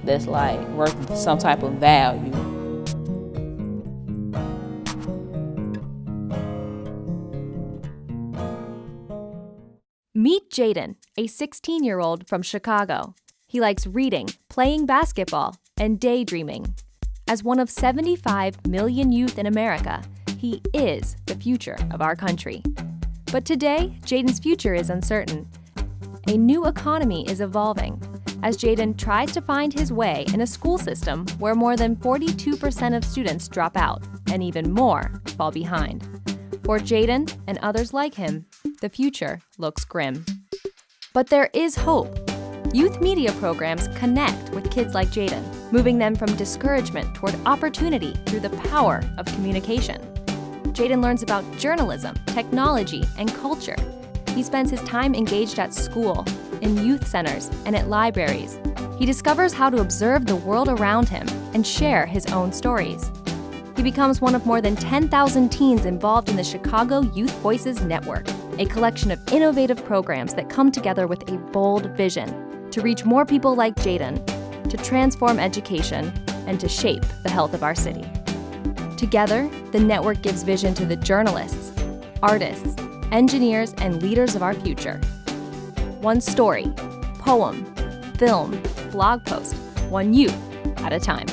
[SPEAKER 15] that's worth some type of value.
[SPEAKER 19] Meet Jaden, a 16-year-old from Chicago. He likes reading, playing basketball, and daydreaming. As one of 75 million youth in America, he is the future of our country. But today, Jaden's future is uncertain. A new economy is evolving as Jaden tries to find his way in a school system where more than 42% of students drop out and even more fall behind. For Jaden and others like him, the future looks grim. But there is hope. Youth media programs connect with kids like Jaden, moving them from discouragement toward opportunity through the power of communication. Jaden learns about journalism, technology, and culture. He spends his time engaged at school, in youth centers, and at libraries. He discovers how to observe the world around him and share his own stories. He becomes one of more than 10,000 teens involved in the Chicago Youth Voices Network, a collection of innovative programs that come together with a bold vision to reach more people like Jaden, to transform education, and to shape the health of our city. Together, the network gives vision to the journalists, artists, engineers, and leaders of our future. One story, poem, film, blog post, one youth at a time.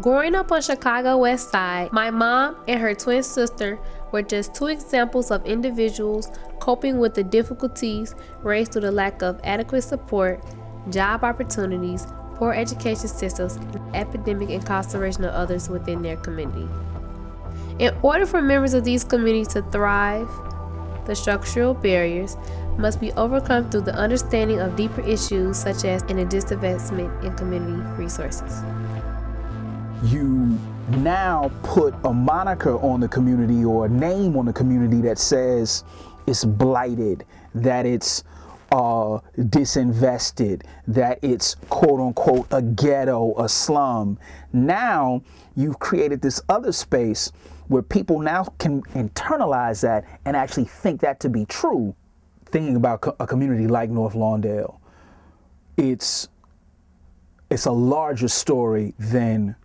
[SPEAKER 20] Growing up on Chicago West Side, my mom and her twin sister were just two examples of individuals coping with the difficulties raised through the lack of adequate support, job opportunities, poor education systems, and epidemic incarceration of others within their community. In order for members of these communities to thrive, the structural barriers must be overcome through the understanding of deeper issues such as a disinvestment in community resources.
[SPEAKER 21] You now put a moniker on the community or a name on the community that says it's blighted, that it's disinvested, that it's quote unquote a ghetto, a slum. Now you've created this other space where people now can internalize that and actually think that to be true. Thinking about a community like North Lawndale, it's a larger story than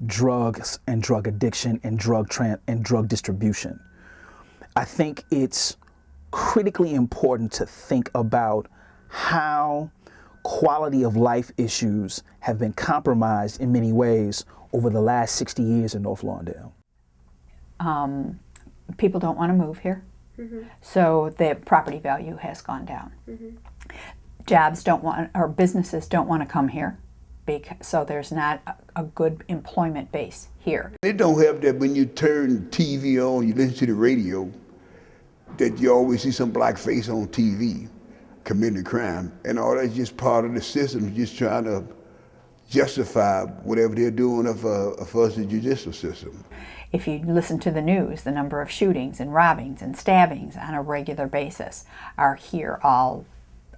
[SPEAKER 21] drugs and drug addiction and drug distribution. I think it's critically important to think about how quality of life issues have been compromised in many ways over the last 60 years in North Lawndale.
[SPEAKER 22] People don't want to move here, so the property value has gone down. Jobs don't want, or businesses don't want to come here, so there's not a good employment base here.
[SPEAKER 23] They don't have that when you turn TV on, you listen to the radio, that you always see some black face on TV committing crime, and all that's just part of the system, just trying to justify whatever they're doing of us, the judicial system.
[SPEAKER 22] If you listen to the news, the number of shootings and robbings and stabbings on a regular basis are here all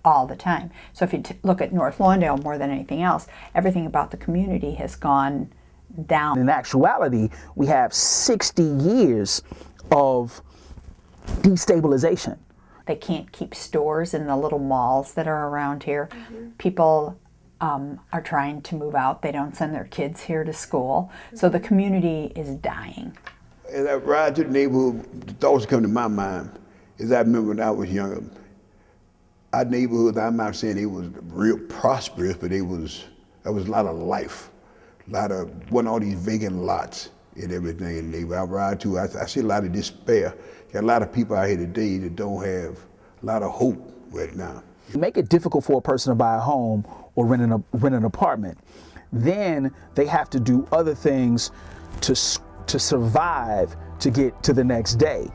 [SPEAKER 22] the time. So if you look at North Lawndale more than anything else, everything about the community has gone down.
[SPEAKER 21] In actuality, we have 60 years of destabilization.
[SPEAKER 22] They can't keep stores in the little malls that are around here. People are trying to move out. They don't send their kids here to school. So the community is dying.
[SPEAKER 23] As I ride to the neighborhood, the thoughts come to my mind is I remember when I was younger, our neighborhood, I'm not saying it was real prosperous, but there was a lot of life. Wasn't all these vacant lots and everything in the neighborhood. I ride to, I see a lot of despair. Got a lot of people out here today that don't have a lot of hope right now.
[SPEAKER 21] Make it difficult for a person to buy a home or rent an apartment. Then they have to do other things to survive, to get to the next day.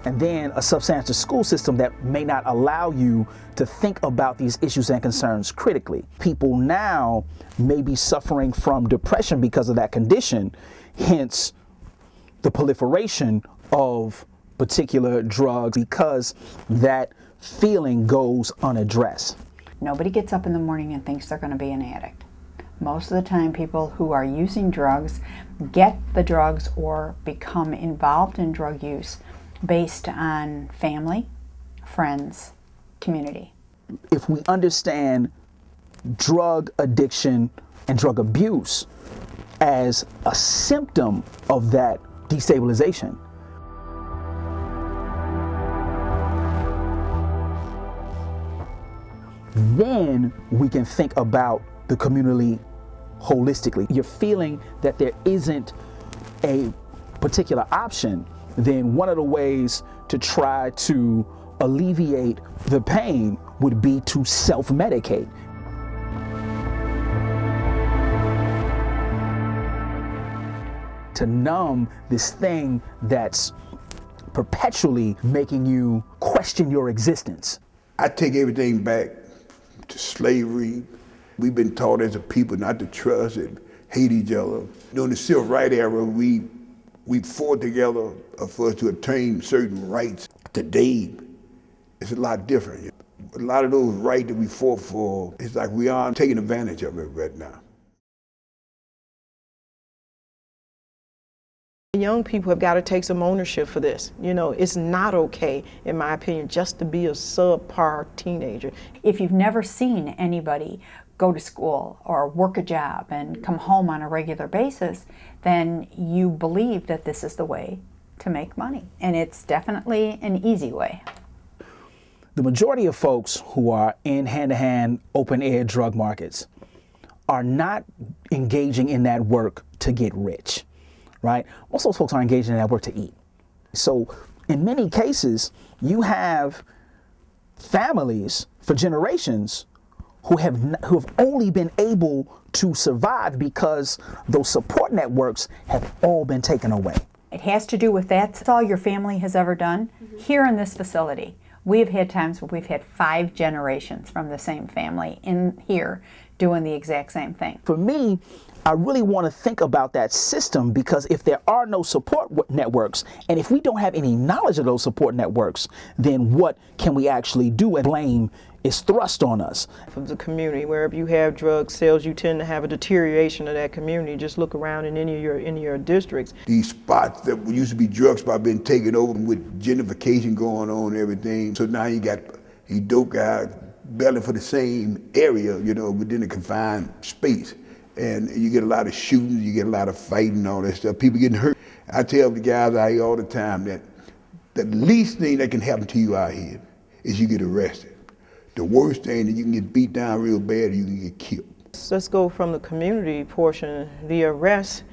[SPEAKER 21] And then a substantive school system that may not allow you to think about these issues and concerns critically. People now may be suffering from depression because of that condition, hence the proliferation of particular drugs because that feeling goes unaddressed.
[SPEAKER 22] Nobody gets up in the morning and thinks they're going to be an addict. Most of the time, people who are using drugs get the drugs or become involved in drug use based on family, friends, community.
[SPEAKER 21] If we understand drug addiction and drug abuse as a symptom of that destabilization, then we can think about the community holistically. You're feeling that there isn't a particular option, then one of the ways to try to alleviate the pain would be to self-medicate. To numb this thing that's perpetually making you question your existence.
[SPEAKER 23] I take everything back to slavery. We've been taught as a people not to trust and hate each other. During the civil rights era, we fought together for us to attain certain rights. Today, it's a lot different. A lot of those rights that we fought for, it's like we are taking advantage of it right now.
[SPEAKER 24] Young people have got to take some ownership for this. You know, it's not okay, in my opinion, just to be a subpar teenager.
[SPEAKER 22] If you've never seen anybody go to school or work a job and come home on a regular basis, then you believe that this is the way to make money. And it's definitely an easy way.
[SPEAKER 21] The majority of folks who are in hand-to-hand, open-air drug markets are not engaging in that work to get rich, right? Most of those folks are engaging in that work to eat. So in many cases, you have families for generations who have only been able to survive because those support networks have all been taken away.
[SPEAKER 22] It has to do with that's all your family has ever done. Here in this facility, we have had times where we've had 5 generations from the same family in here doing the exact same thing.
[SPEAKER 21] For me, I really want to think about that system, because if there are no support networks, and if we don't have any knowledge of those support networks, then what can we actually do? And blame is thrust on us.
[SPEAKER 24] Of the community, wherever you have drug sales, you tend to have a deterioration of that community. Just look around in any of your districts.
[SPEAKER 23] These spots that used to be drug spots been taken over with gentrification going on and everything. So now you got these dope guys battling for the same area, you know, within a confined space. And you get a lot of shootings, you get a lot of fighting and all that stuff, people getting hurt. I tell the guys out here all the time that the least thing that can happen to you out here is you get arrested. The worst thing that you can get beat down real bad, you can get killed.
[SPEAKER 24] Let's go from the community portion. The arrest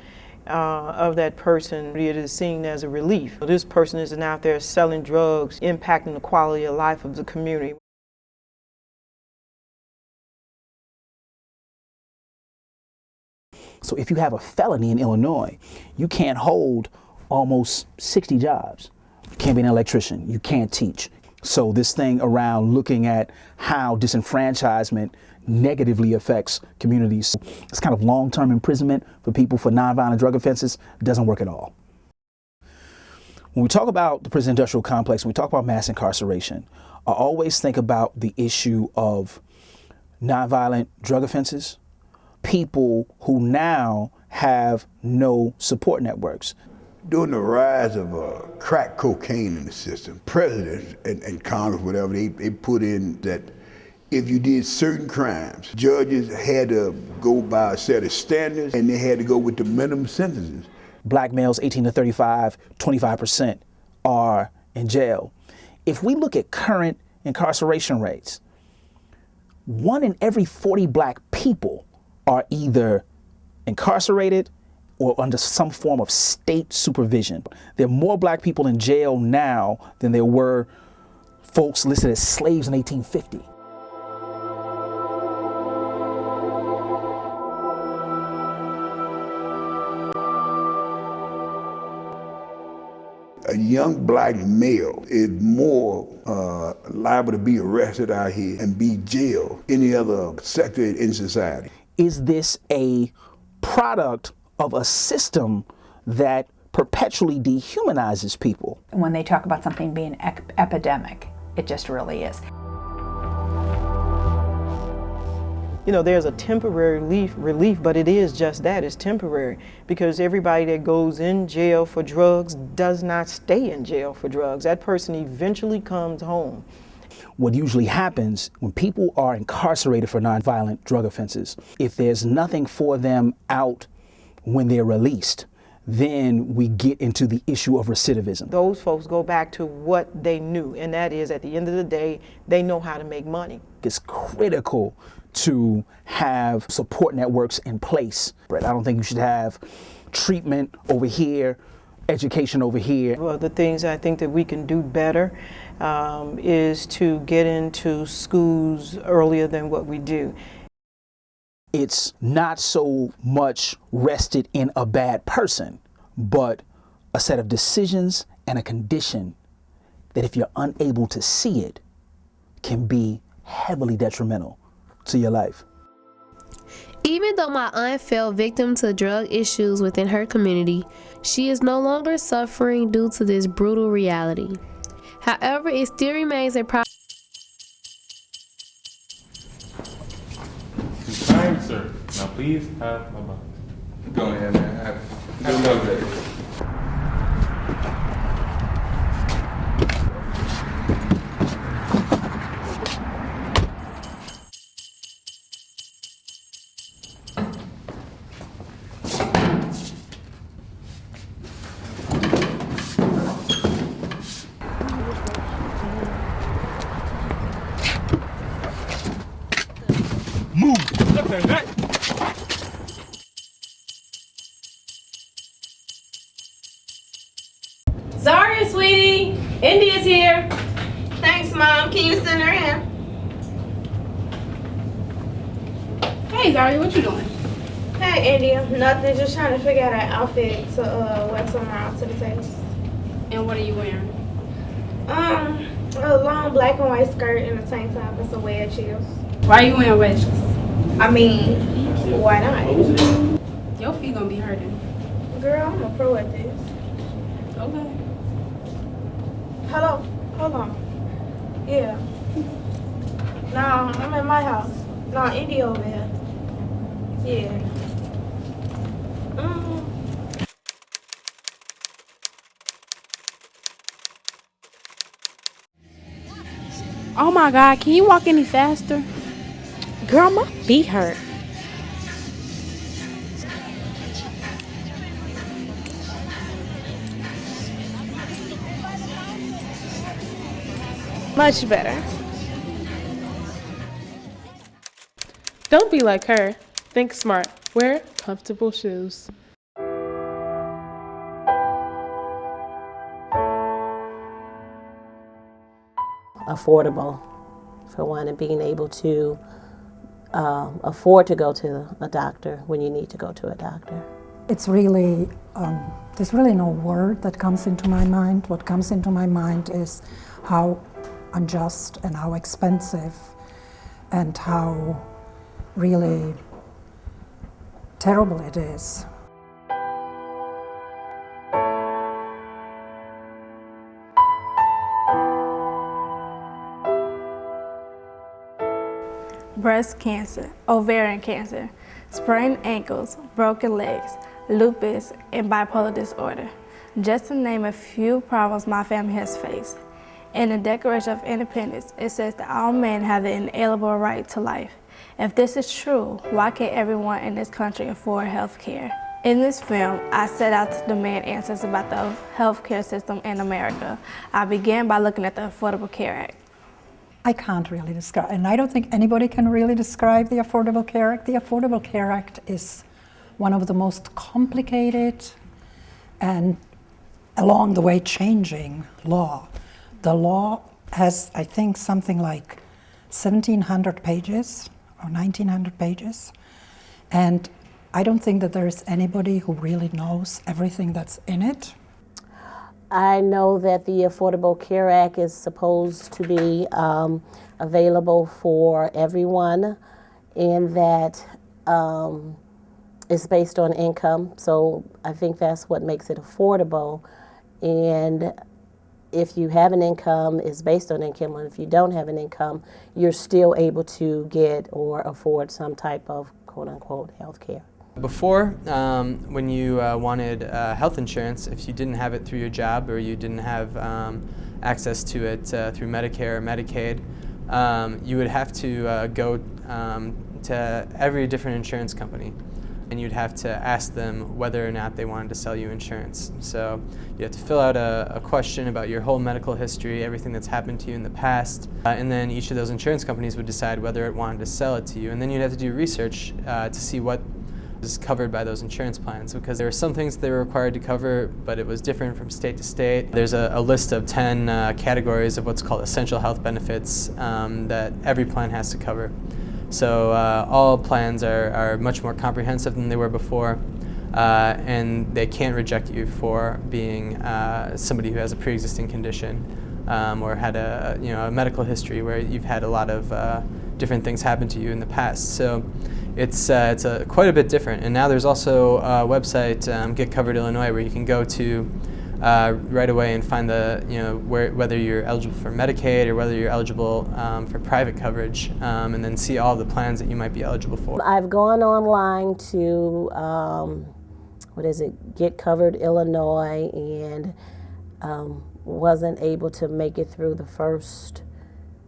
[SPEAKER 24] of that person, it is seen as a relief. This person isn't out there selling drugs, impacting the quality of life of the community.
[SPEAKER 21] So if you have a felony in Illinois, you can't hold almost 60 jobs. You can't be an electrician, you can't teach. So this thing around looking at how disenfranchisement negatively affects communities, this kind of long-term imprisonment for people for nonviolent drug offenses doesn't work at all. When we talk about the prison industrial complex, when we talk about mass incarceration, I always think about the issue of nonviolent drug offenses, people who now have no support networks.
[SPEAKER 23] During the rise of crack cocaine in the system, presidents and Congress, whatever, they put in that if you did certain crimes, judges had to go by a set of standards and they had to go with the minimum sentences.
[SPEAKER 21] Black males 18 to 35, 25% are in jail. If we look at current incarceration rates, 1 in every 40 black people are either incarcerated or under some form of state supervision. There are more black people in jail now than there were folks listed as slaves in 1850.
[SPEAKER 23] A young black male is more liable to be arrested out here and be jailed any other sector in society.
[SPEAKER 21] Is this a product of a system that perpetually dehumanizes people?
[SPEAKER 22] When they talk about something being epidemic, it just really is.
[SPEAKER 24] You know, there's a temporary relief, but it is just that, it's temporary, because everybody that goes in jail for drugs does not stay in jail for drugs. That person eventually comes home.
[SPEAKER 21] What usually happens when people are incarcerated for nonviolent drug offenses, if there's nothing for them out when they're released, then we get into the issue of recidivism.
[SPEAKER 24] Those folks go back to what they knew, and that is, at the end of the day, they know how to make money.
[SPEAKER 21] It's critical to have support networks in place. I don't think you should have treatment over here, education over here.
[SPEAKER 24] Well, the things I think that we can do better is to get into schools earlier than what we do.
[SPEAKER 21] It's not so much rested in a bad person, but a set of decisions and a condition that, if you're unable to see it, can be heavily detrimental to your life.
[SPEAKER 20] Even though my aunt fell victim to drug issues within her community, she is no longer suffering due to this brutal reality. However, it still remains a problem.
[SPEAKER 13] Time, sir. Now please have my box.
[SPEAKER 4] Go ahead, man. Have a good day.
[SPEAKER 5] Sorry, sweetie. India's here. Thanks, Mom. Can you send her in? Hey, Zaria, what you doing? Hey, India. Nothing. Just trying to figure out an outfit to wear tomorrow to the test. And what are you wearing? A long black and white skirt and a tank top and some wedge heels. Why are you wearing wedges? I mean, why not? Your feet gonna be hurting. Girl, I'm a pro at this. Okay. Hello, hold on. Yeah. No, I'm at my house. No, India over here. Yeah.
[SPEAKER 2] Oh my God, can you walk any faster? Girl, my feet hurt. Much better.
[SPEAKER 7] Don't be like her. Think smart. Wear comfortable shoes.
[SPEAKER 8] Affordable, for one, and being able to afford to go to a doctor when you need to go to a doctor.
[SPEAKER 10] It's really, there's really no word that comes into my mind. What comes into my mind is how unjust and how expensive and how really terrible it is.
[SPEAKER 2] Breast cancer, ovarian cancer, sprained ankles, broken legs, lupus, and bipolar disorder, just to name a few problems my family has faced. In the Declaration of Independence, it says that all men have the inalienable right to life. If this is true, why can't everyone in this country afford health care? In this film, I set out to demand answers about the healthcare system in America. I began by looking at the Affordable Care Act.
[SPEAKER 10] I can't really describe, and I don't think anybody can really describe the Affordable Care Act. The Affordable Care Act is one of the most complicated and along the way changing law. The law has, I think, something like 1,700 pages or 1,900 pages, and I don't think that there is anybody who really knows everything that's in it.
[SPEAKER 8] I know that the Affordable Care Act is supposed to be available for everyone, and that it's based on income. So I think that's what makes it affordable. And if you have an income, it's based on income, and if you don't have an income, you're still able to get or afford some type of quote-unquote health care.
[SPEAKER 25] Before, when you wanted health insurance, if you didn't have it through your job or you didn't have access to it through Medicare or Medicaid, you would have to go to every different insurance company, and you'd have to ask them whether or not they wanted to sell you insurance. So you have to fill out a question about your whole medical history, everything that's happened to you in the past, and then each of those insurance companies would decide whether it wanted to sell it to you. And then you'd have to do research to see what is covered by those insurance plans, because there are some things they were required to cover, but it was different from state to state. There's a list of 10 categories of what's called essential health benefits that every plan has to cover. So all plans are much more comprehensive than they were before, and they can't reject you for being somebody who has a pre-existing condition or had a medical history where you've had a lot of different things happen to you in the past. So it's quite a bit different. And now there's also a website, Get Covered Illinois, where you can go to right away and find whether you're eligible for Medicaid or whether you're eligible for private coverage, and then see all the plans that you might be eligible for.
[SPEAKER 8] I've gone online to Get Covered Illinois, and wasn't able to make it through the first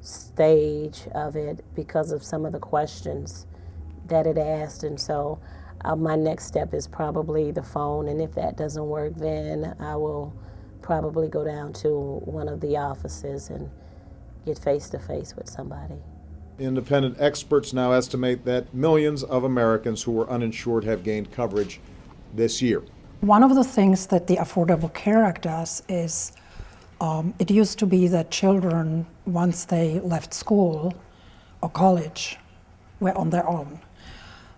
[SPEAKER 8] stage of it because of some of the questions that it asked, and so my next step is probably the phone, and if that doesn't work, then I will probably go down to one of the offices and get face-to-face with somebody.
[SPEAKER 1] Independent experts now estimate that millions of Americans who were uninsured have gained coverage this year.
[SPEAKER 10] One of the things that the Affordable Care Act does is it used to be that children, once they left school or college, were on their own.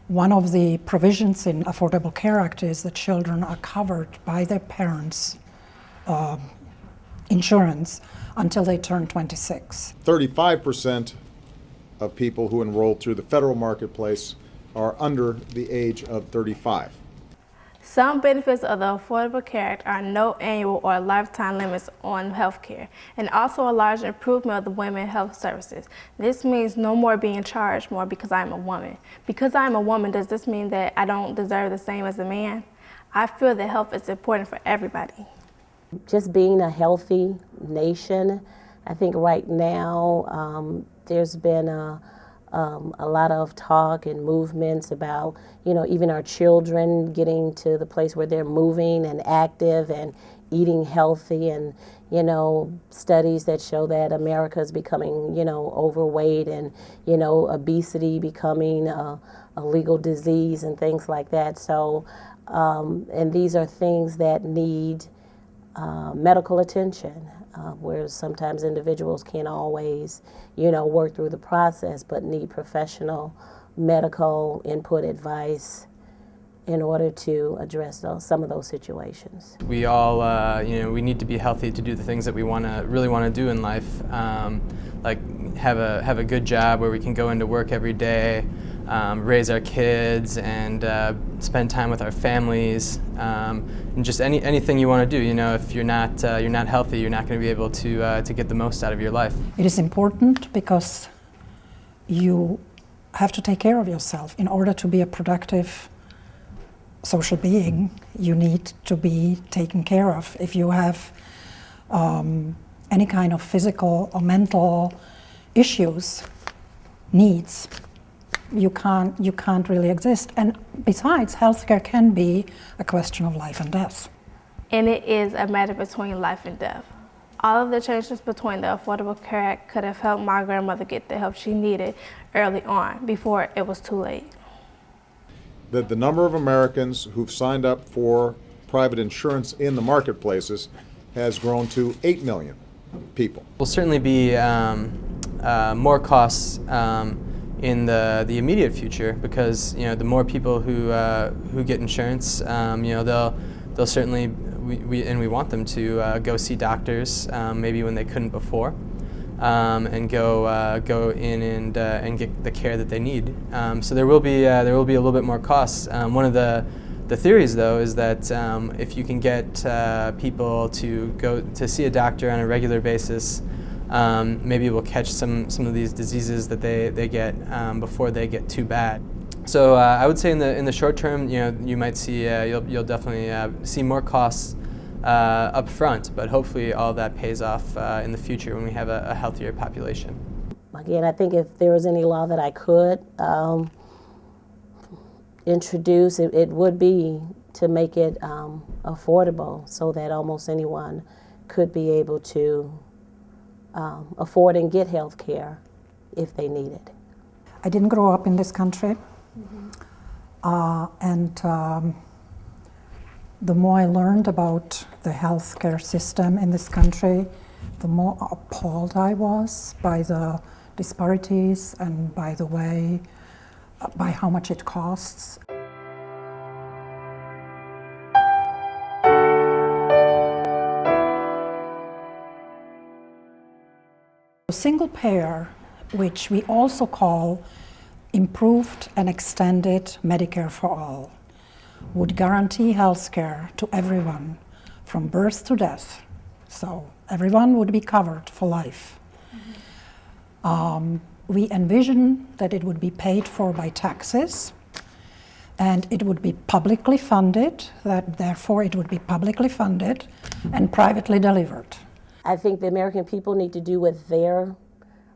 [SPEAKER 10] One of the provisions in Affordable Care Act is that children are covered by their parents' insurance until they turn 26.
[SPEAKER 1] 35% of people who enroll through the federal marketplace are under the age of 35.
[SPEAKER 2] Some benefits of the Affordable Care Act are no annual or lifetime limits on health care, and also a large improvement of the women's health services. This means no more being charged more because I'm a woman. Because I'm a woman, does this mean that I don't deserve the same as a man? I feel that health is important for everybody.
[SPEAKER 8] Just being a healthy nation, I think right now there's been a lot of talk and movements about, even our children getting to the place where they're moving and active and eating healthy, and, studies that show that America is becoming, overweight, and, obesity becoming a legal disease and things like that. So, and these are things that need medical attention, where sometimes individuals can't always, work through the process, but need professional medical input, advice in order to address some of those situations.
[SPEAKER 25] We all, we need to be healthy to do the things that we really want to do in life, like have a good job where we can go into work every day, raise our kids, and spend time with our families, and just anything you want to do. If you're not healthy, you're not going to be able to get the most out of your life.
[SPEAKER 10] It is important because you have to take care of yourself. In order to be a productive social being, you need to be taken care of. If you have any kind of physical or mental issues, needs, you can't really exist. And besides, healthcare can be a question of life and death.
[SPEAKER 2] And it is a matter between life and death. All of the changes between the Affordable Care Act could have helped my grandmother get the help she needed early on, before it was too late.
[SPEAKER 1] That the number of Americans who've signed up for private insurance in the marketplaces has grown to 8 million people.
[SPEAKER 25] Will certainly be more costs in the immediate future, because the more people who get insurance, they'll certainly, we want them to go see doctors maybe when they couldn't before, and go in and get the care that they need. So there will be a little bit more costs. One of the theories, though, is that if you can get people to go to see a doctor on a regular basis, maybe we'll catch some of these diseases that they get before they get too bad. So I would say in the short term, you might see you'll definitely see more costs up front, but hopefully all that pays off in the future when we have a healthier population.
[SPEAKER 8] Again, I think if there was any law that I could introduce, it would be to make it affordable, so that almost anyone could be able to afford and get health care if they need it.
[SPEAKER 10] I didn't grow up in this country, and the more I learned about the healthcare system in this country, the more appalled I was by the disparities and by the way, by how much it costs. Single payer, which we also call improved and extended Medicare for all, would guarantee health care to everyone from birth to death. So everyone would be covered for life. We envision that it would be paid for by taxes, and it would be publicly funded, that therefore it would be publicly funded and privately delivered.
[SPEAKER 8] I think the American people need to do what their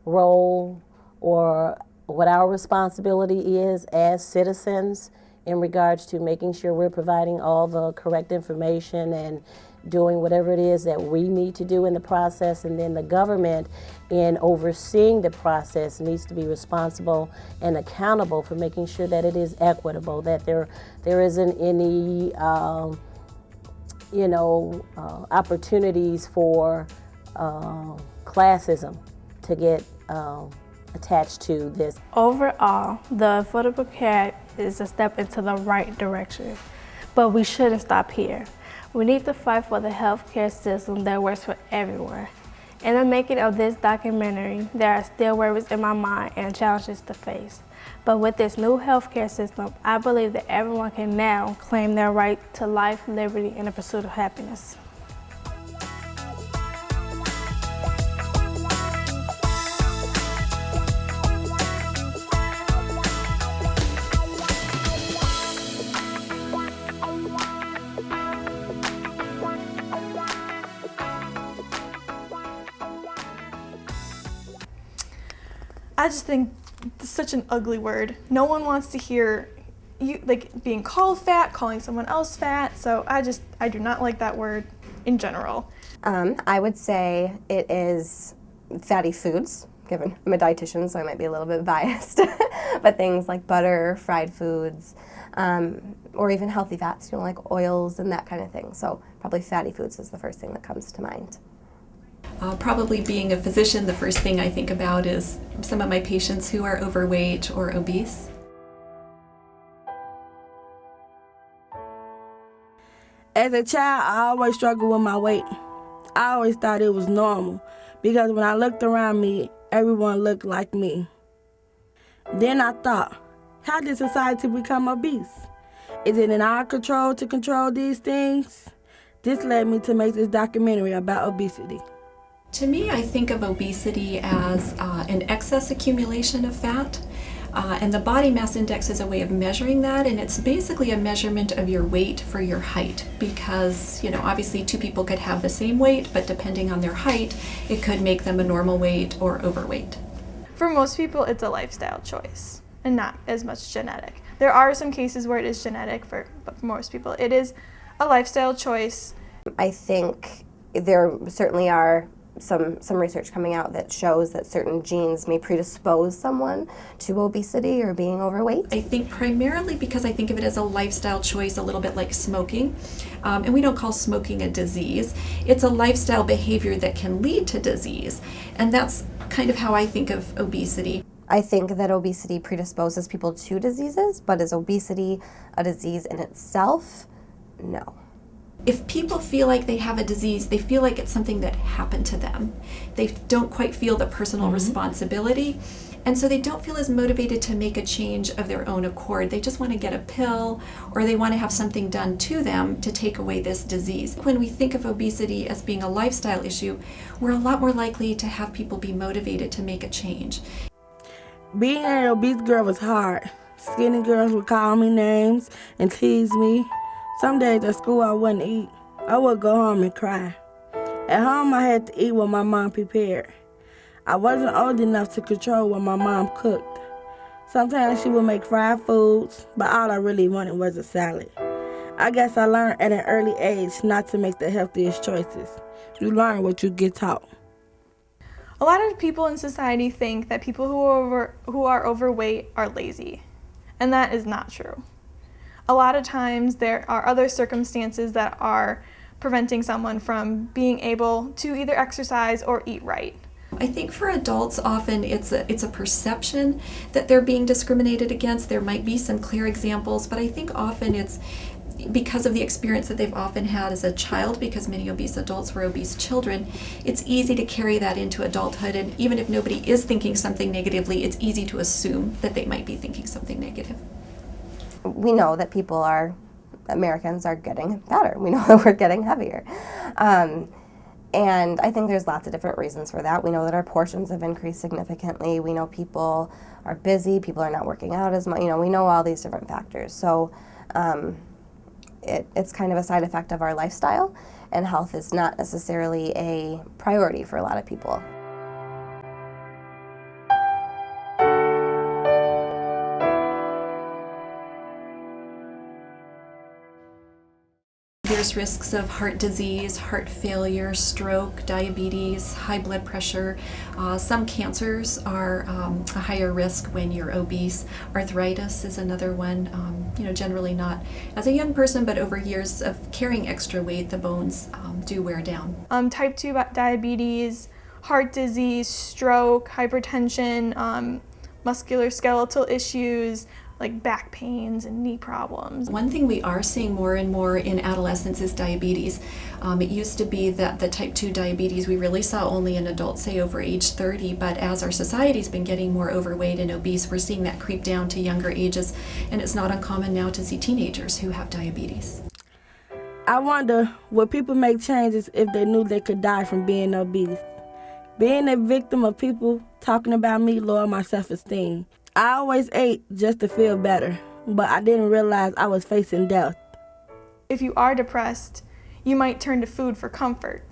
[SPEAKER 8] role or what our responsibility is as citizens in regards to making sure we're providing all the correct information and doing whatever it is that we need to do in the process, and then the government, in overseeing the process, needs to be responsible and accountable for making sure that it is equitable, that there isn't any opportunities for classism to get attached to this.
[SPEAKER 2] Overall, the Affordable Care Act is a step into the right direction, but we shouldn't stop here. We need to fight for the healthcare system that works for everyone. In the making of this documentary, there are still worries in my mind and challenges to face. But with this new healthcare system, I believe that everyone can now claim their right to life, liberty, and the pursuit of happiness.
[SPEAKER 3] I just think it's such an ugly word. No one wants to hear you being called fat, calling someone else fat. So I do not like that word in general.
[SPEAKER 6] I would say it is fatty foods, given I'm a dietitian, so I might be a little bit biased. But things like butter, fried foods, or even healthy fats, like oils and that kind of thing. So probably fatty foods is the first thing that comes to mind.
[SPEAKER 9] Probably being a physician, the first thing I think about is some of my patients who are overweight or obese.
[SPEAKER 12] As a child, I always struggled with my weight. I always thought it was normal because when I looked around me, everyone looked like me. Then I thought, how did society become obese? Is it in our control to control these things? This led me to make this documentary about obesity.
[SPEAKER 9] To me, I think of obesity as an excess accumulation of fat, and the body mass index is a way of measuring that, and it's basically a measurement of your weight for your height, because obviously two people could have the same weight, but depending on their height, it could make them a normal weight or overweight.
[SPEAKER 3] For most people, it's a lifestyle choice and not as much genetic. There are some cases where it is genetic, but for most people, it is a lifestyle choice.
[SPEAKER 6] I think there certainly are some research coming out that shows that certain genes may predispose someone to obesity or being overweight.
[SPEAKER 9] I think primarily because I think of it as a lifestyle choice, a little bit like smoking, and we don't call smoking a disease. It's a lifestyle behavior that can lead to disease, and that's kind of how I think of obesity.
[SPEAKER 6] I think that obesity predisposes people to diseases, but is obesity a disease in itself? No.
[SPEAKER 9] If people feel like they have a disease, they feel like it's something that happened to them. They don't quite feel the personal responsibility, and so they don't feel as motivated to make a change of their own accord. They just want to get a pill, or they want to have something done to them to take away this disease. When we think of obesity as being a lifestyle issue, we're a lot more likely to have people be motivated to make a change.
[SPEAKER 12] Being an obese girl was hard. Skinny girls would call me names and tease me. Some days at school I wouldn't eat. I would go home and cry. At home I had to eat what my mom prepared. I wasn't old enough to control what my mom cooked. Sometimes she would make fried foods, but all I really wanted was a salad. I guess I learned at an early age not to make the healthiest choices. You learn what you get taught.
[SPEAKER 3] A lot of people in society think that people who are overweight are lazy, and that is not true. A lot of times there are other circumstances that are preventing someone from being able to either exercise or eat right.
[SPEAKER 9] I think for adults, often it's a perception that they're being discriminated against. There might be some clear examples, but I think often it's because of the experience that they've often had as a child, because many obese adults were obese children. It's easy to carry that into adulthood, and even if nobody is thinking something negatively, it's easy to assume that they might be thinking something negative.
[SPEAKER 6] We know that Americans are getting fatter. We know that we're getting heavier. And I think there's lots of different reasons for that. We know that our portions have increased significantly. We know people are busy, people are not working out as much. We know all these different factors. So it's kind of a side effect of our lifestyle, and health is not necessarily a priority for a lot of people.
[SPEAKER 9] increased risks of heart disease, heart failure, stroke, diabetes, high blood pressure. Some cancers are a higher risk when you're obese. Arthritis is another one, generally not as a young person, but over years of carrying extra weight, the bones do wear down.
[SPEAKER 3] Type 2 diabetes, heart disease, stroke, hypertension, musculoskeletal issues, like back pains and knee problems.
[SPEAKER 9] One thing we are seeing more and more in adolescents is diabetes. It used to be that the type 2 diabetes we really saw only in adults, say over age 30, but as our society's been getting more overweight and obese, we're seeing that creep down to younger ages, and it's not uncommon now to see teenagers who have diabetes.
[SPEAKER 12] I wonder, would people make changes if they knew they could die from being obese? Being a victim of people talking about me lowered my self-esteem. I always ate just to feel better, but I didn't realize I was facing death.
[SPEAKER 3] If you are depressed, you might turn to food for comfort.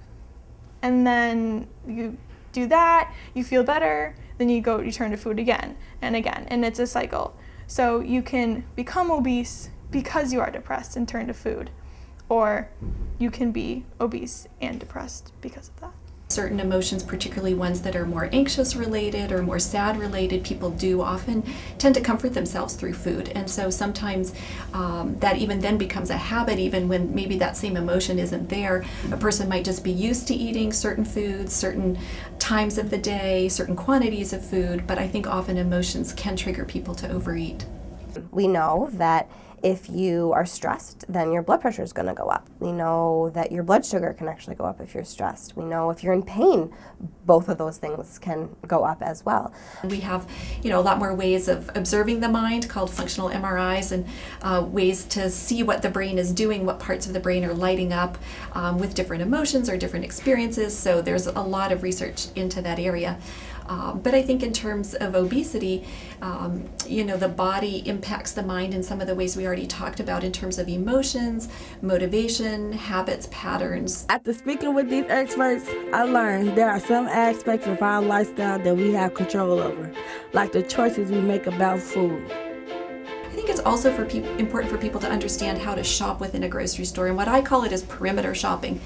[SPEAKER 3] And then you do that, you feel better, then you turn to food again, and it's a cycle. So you can become obese because you are depressed and turn to food, or you can be obese and depressed because of that.
[SPEAKER 9] Certain emotions, particularly ones that are more anxious related or more sad related, people do often tend to comfort themselves through food. And so sometimes that even then becomes a habit, even when maybe that same emotion isn't there. A person might just be used to eating certain foods, certain times of the day, certain quantities of food, but I think often emotions can trigger people to overeat.
[SPEAKER 6] We know that if you are stressed, then your blood pressure is going to go up. We know that your blood sugar can actually go up if you're stressed. We know if you're in pain, both of those things can go up as well.
[SPEAKER 9] We have, a lot more ways of observing the mind called functional MRIs, and ways to see what the brain is doing, what parts of the brain are lighting up with different emotions or different experiences. So there's a lot of research into that area. But I think in terms of obesity, the body impacts the mind in some of the ways we already talked about in terms of emotions, motivation, habits, patterns.
[SPEAKER 12] After speaking with these experts, I learned there are some aspects of our lifestyle that we have control over, like the choices we make about food.
[SPEAKER 9] I think it's also important for people to understand how to shop within a grocery store, and what I call it is perimeter shopping.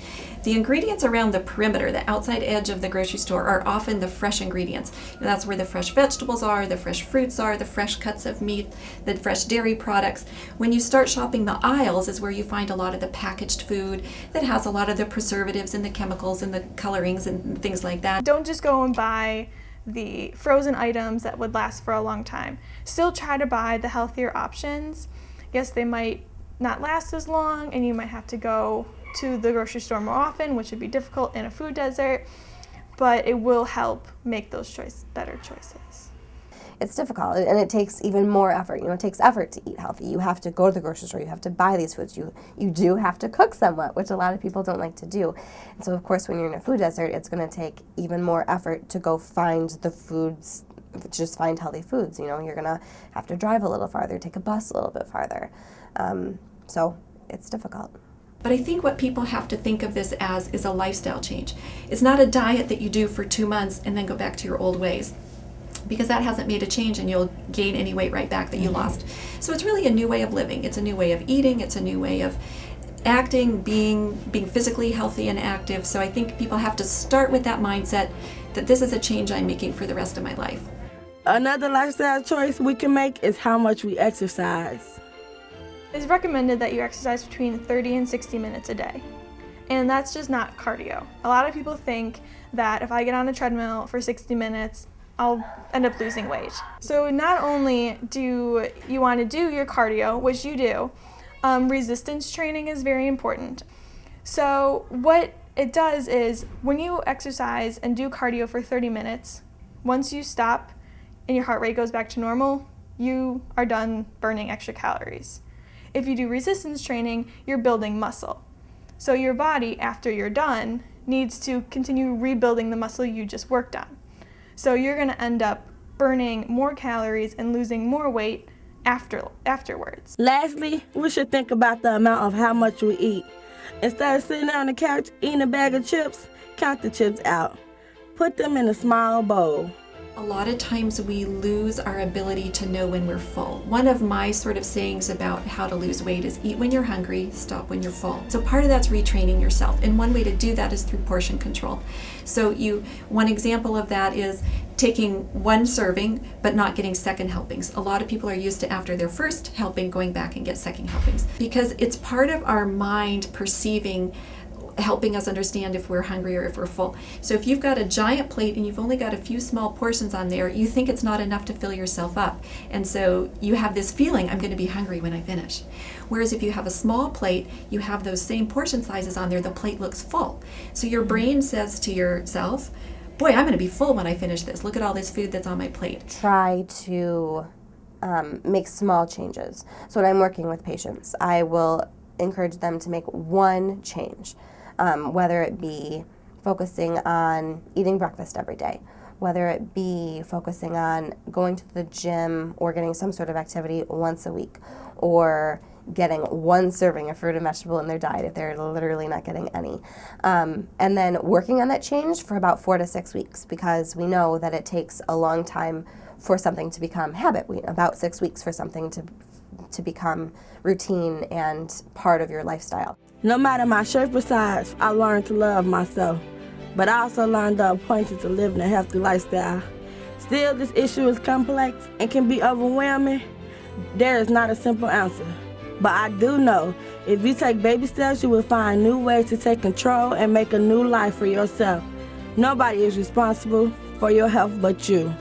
[SPEAKER 9] The ingredients around the perimeter, the outside edge of the grocery store, are often the fresh ingredients. And that's where the fresh vegetables are, the fresh fruits are, the fresh cuts of meat, the fresh dairy products. When you start shopping the aisles is where you find a lot of the packaged food that has a lot of the preservatives and the chemicals and the colorings and things like that.
[SPEAKER 3] Don't just go and buy the frozen items that would last for a long time. Still try to buy the healthier options. Yes, they might not last as long, and you might have to go to the grocery store more often, which would be difficult in a food desert, but it will help make those better choices.
[SPEAKER 6] It's difficult, and it takes even more effort. It takes effort to eat healthy. You have to go to the grocery store, you have to buy these foods, you do have to cook somewhat, which a lot of people don't like to do. And so of course when you're in a food desert, it's going to take even more effort to go find the foods, just find healthy foods. You're going to have to drive a little farther, take a bus a little bit farther. So it's difficult.
[SPEAKER 9] But I think what people have to think of this as is a lifestyle change. It's not a diet that you do for 2 months and then go back to your old ways, because that hasn't made a change and you'll gain any weight right back that you lost. So it's really a new way of living. It's a new way of eating. It's a new way of acting, being physically healthy and active. So I think people have to start with that mindset that this is a change I'm making for the rest of my life.
[SPEAKER 12] Another lifestyle choice we can make is how much we exercise.
[SPEAKER 3] It's recommended that you exercise between 30 and 60 minutes a day. And that's just not cardio. A lot of people think that if I get on a treadmill for 60 minutes, I'll end up losing weight. So not only do you want to do your cardio, which you do, resistance training is very important. So what it does is when you exercise and do cardio for 30 minutes, once you stop and your heart rate goes back to normal, you are done burning extra calories. If you do resistance training, you're building muscle. So your body, after you're done, needs to continue rebuilding the muscle you just worked on. So you're going to end up burning more calories and losing more weight afterwards.
[SPEAKER 12] Lastly, we should think about the amount of how much we eat. Instead of sitting on the couch eating a bag of chips, count the chips out. Put them in a small bowl.
[SPEAKER 9] A lot of times we lose our ability to know when we're full. One of my sort of sayings about how to lose weight is eat when you're hungry, stop when you're full. So part of that's retraining yourself, and one way to do that is through portion control. So one example of that is taking one serving but not getting second helpings. A lot of people are used to, after their first helping, going back and get second helpings because it's part of our mind perceiving, helping us understand if we're hungry or if we're full. So if you've got a giant plate and you've only got a few small portions on there, you think it's not enough to fill yourself up. And so you have this feeling, I'm going to be hungry when I finish. Whereas if you have a small plate, you have those same portion sizes on there, the plate looks full. So your brain says to yourself, boy, I'm going to be full when I finish this. Look at all this food that's on my plate.
[SPEAKER 6] Try to make small changes. So when I'm working with patients, I will encourage them to make one change. Whether it be focusing on eating breakfast every day, whether it be focusing on going to the gym or getting some sort of activity once a week, or getting one serving of fruit and vegetable in their diet if they're literally not getting any. And then working on that change for about 4 to 6 weeks, because we know that it takes a long time for something to become habit. About 6 weeks for something to become routine and part of your lifestyle.
[SPEAKER 12] No matter my shape or size, I learned to love myself. But I also learned the importance of living a healthy lifestyle. Still, this issue is complex and can be overwhelming. There is not a simple answer. But I do know, if you take baby steps, you will find new ways to take control and make a new life for yourself. Nobody is responsible for your health but you.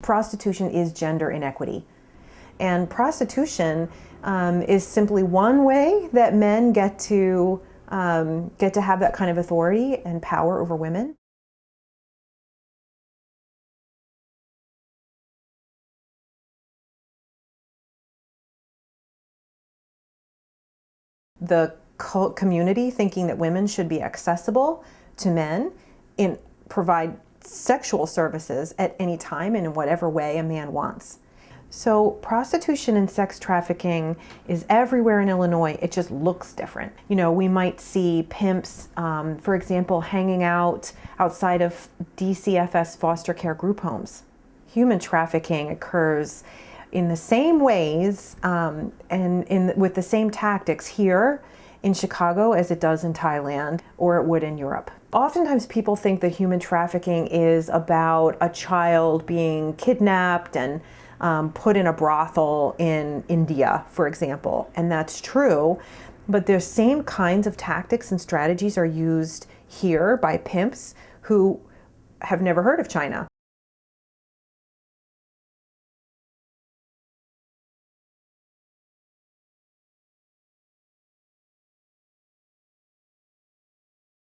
[SPEAKER 11] Prostitution is gender inequity. And prostitution is simply one way that men get to have that kind of authority and power over women. The community thinking that women should be accessible to men and provide sexual services at any time and in whatever way a man wants. So prostitution and sex trafficking is everywhere in Illinois. It just looks different. You know, we might see pimps, for example, hanging out outside of DCFS foster care group homes. Human trafficking occurs in the same ways and with the same tactics here in Chicago as it does in Thailand or it would in Europe. Oftentimes people think that human trafficking is about a child being kidnapped and put in a brothel in India, for example, and that's true, but the same kinds of tactics and strategies are used here by pimps who have never heard of China.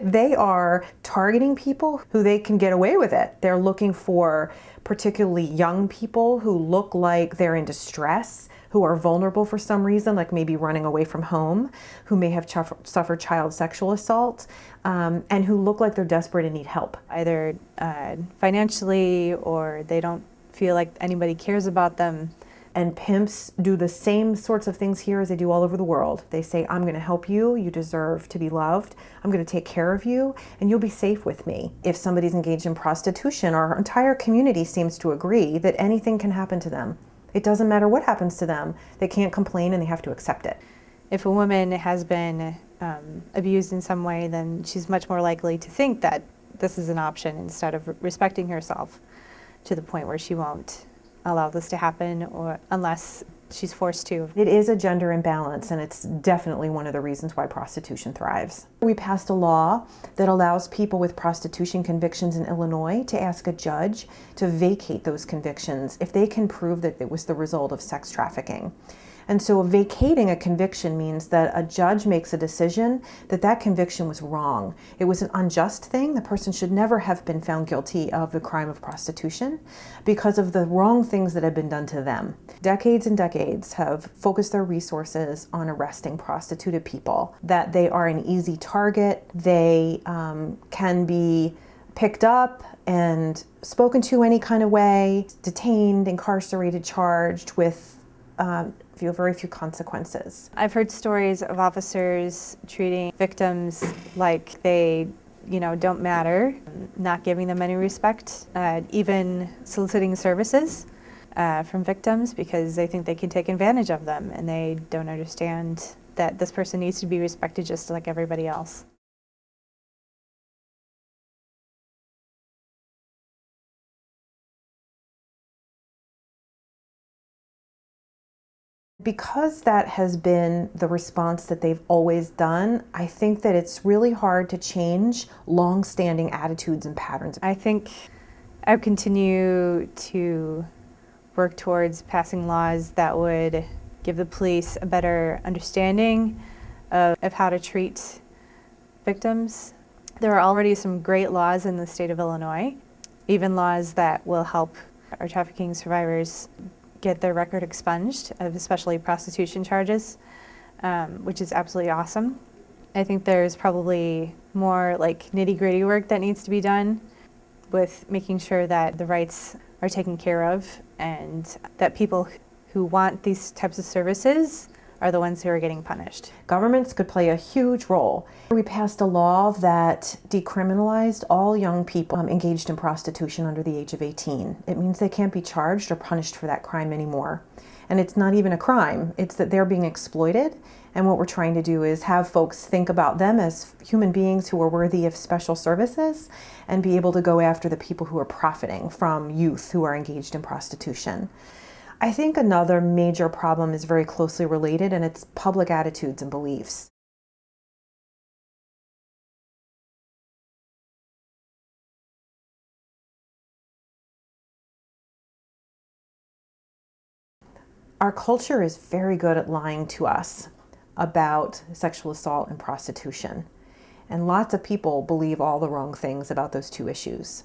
[SPEAKER 11] They are targeting people who they can get away with it. They're looking for particularly young people who look like they're in distress, who are vulnerable for some reason, like maybe running away from home, who may have suffered child sexual assault, and who look like they're desperate and need help.
[SPEAKER 14] Either financially or they don't feel like anybody cares about them.
[SPEAKER 11] And pimps do the same sorts of things here as they do all over the world. They say, I'm going to help you, you deserve to be loved, I'm going to take care of you, and you'll be safe with me. If somebody's engaged in prostitution, our entire community seems to agree that anything can happen to them. It doesn't matter what happens to them. They can't complain and they have to accept it.
[SPEAKER 14] If a woman has been abused in some way, then she's much more likely to think that this is an option instead of respecting herself to the point where she won't allow this to happen, or unless she's forced to.
[SPEAKER 11] It is a gender imbalance, and it's definitely one of the reasons why prostitution thrives. We passed a law that allows people with prostitution convictions in Illinois to ask a judge to vacate those convictions if they can prove that it was the result of sex trafficking. And so vacating a conviction means that a judge makes a decision that that conviction was wrong. It was an unjust thing. The person should never have been found guilty of the crime of prostitution because of the wrong things that have been done to them. Decades and decades have focused their resources on arresting prostituted people, that they are an easy target, they can be picked up and spoken to any kind of way, detained, incarcerated, charged with very few consequences.
[SPEAKER 14] I've heard stories of officers treating victims like they, don't matter, not giving them any respect, even soliciting services from victims because they think they can take advantage of them, and they don't understand that this person needs to be respected just like everybody else.
[SPEAKER 11] Because that has been the response that they've always done, I think that it's really hard to change long-standing attitudes and patterns.
[SPEAKER 14] I think I would continue to work towards passing laws that would give the police a better understanding of how to treat victims. There are already some great laws in the state of Illinois, even laws that will help our trafficking survivors get their record expunged of especially prostitution charges, which is absolutely awesome. I think there's probably more nitty-gritty work that needs to be done with making sure that the rights are taken care of and that people who want these types of services are the ones who are getting punished.
[SPEAKER 11] Governments could play a huge role. We passed a law that decriminalized all young people engaged in prostitution under the age of 18. It means they can't be charged or punished for that crime anymore. And it's not even a crime, it's that they're being exploited. And what we're trying to do is have folks think about them as human beings who are worthy of special services and be able to go after the people who are profiting from youth who are engaged in prostitution. I think another major problem is very closely related, and it's public attitudes and beliefs. Our culture is very good at lying to us about sexual assault and prostitution, and lots of people believe all the wrong things about those two issues.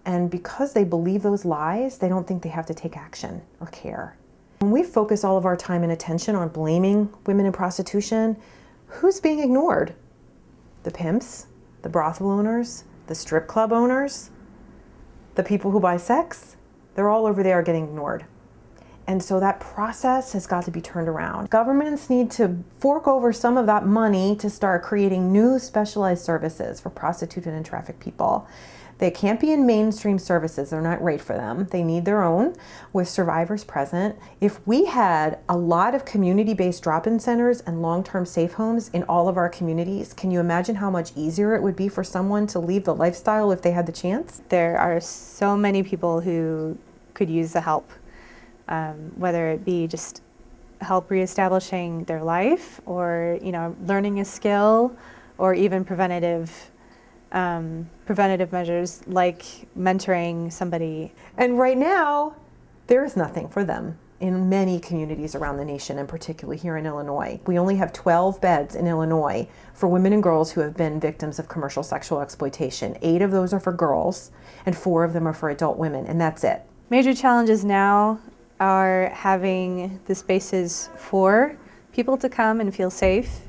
[SPEAKER 11] And because they believe those lies, they don't think they have to take action or care. When we focus all of our time and attention on blaming women in prostitution, who's being ignored? The pimps, the brothel owners, the strip club owners, the people who buy sex? They're all over there getting ignored. And so that process has got to be turned around. Governments need to fork over some of that money to start creating new specialized services for prostituted and trafficked people. They can't be in mainstream services. They're not right for them. They need their own with survivors present. If we had a lot of community-based drop-in centers and long-term safe homes in all of our communities, can you imagine how much easier it would be for someone to leave the lifestyle if they had the chance?
[SPEAKER 14] There are so many people who could use the help, whether it be just help reestablishing their life or, learning a skill or even preventative measures like mentoring somebody.
[SPEAKER 11] And right now, there is nothing for them in many communities around the nation, and particularly here in Illinois. We only have 12 beds in Illinois for women and girls who have been victims of commercial sexual exploitation. 8 of those are for girls, and 4 of them are for adult women, and that's it.
[SPEAKER 14] Major challenges now are having the spaces for people to come and feel safe.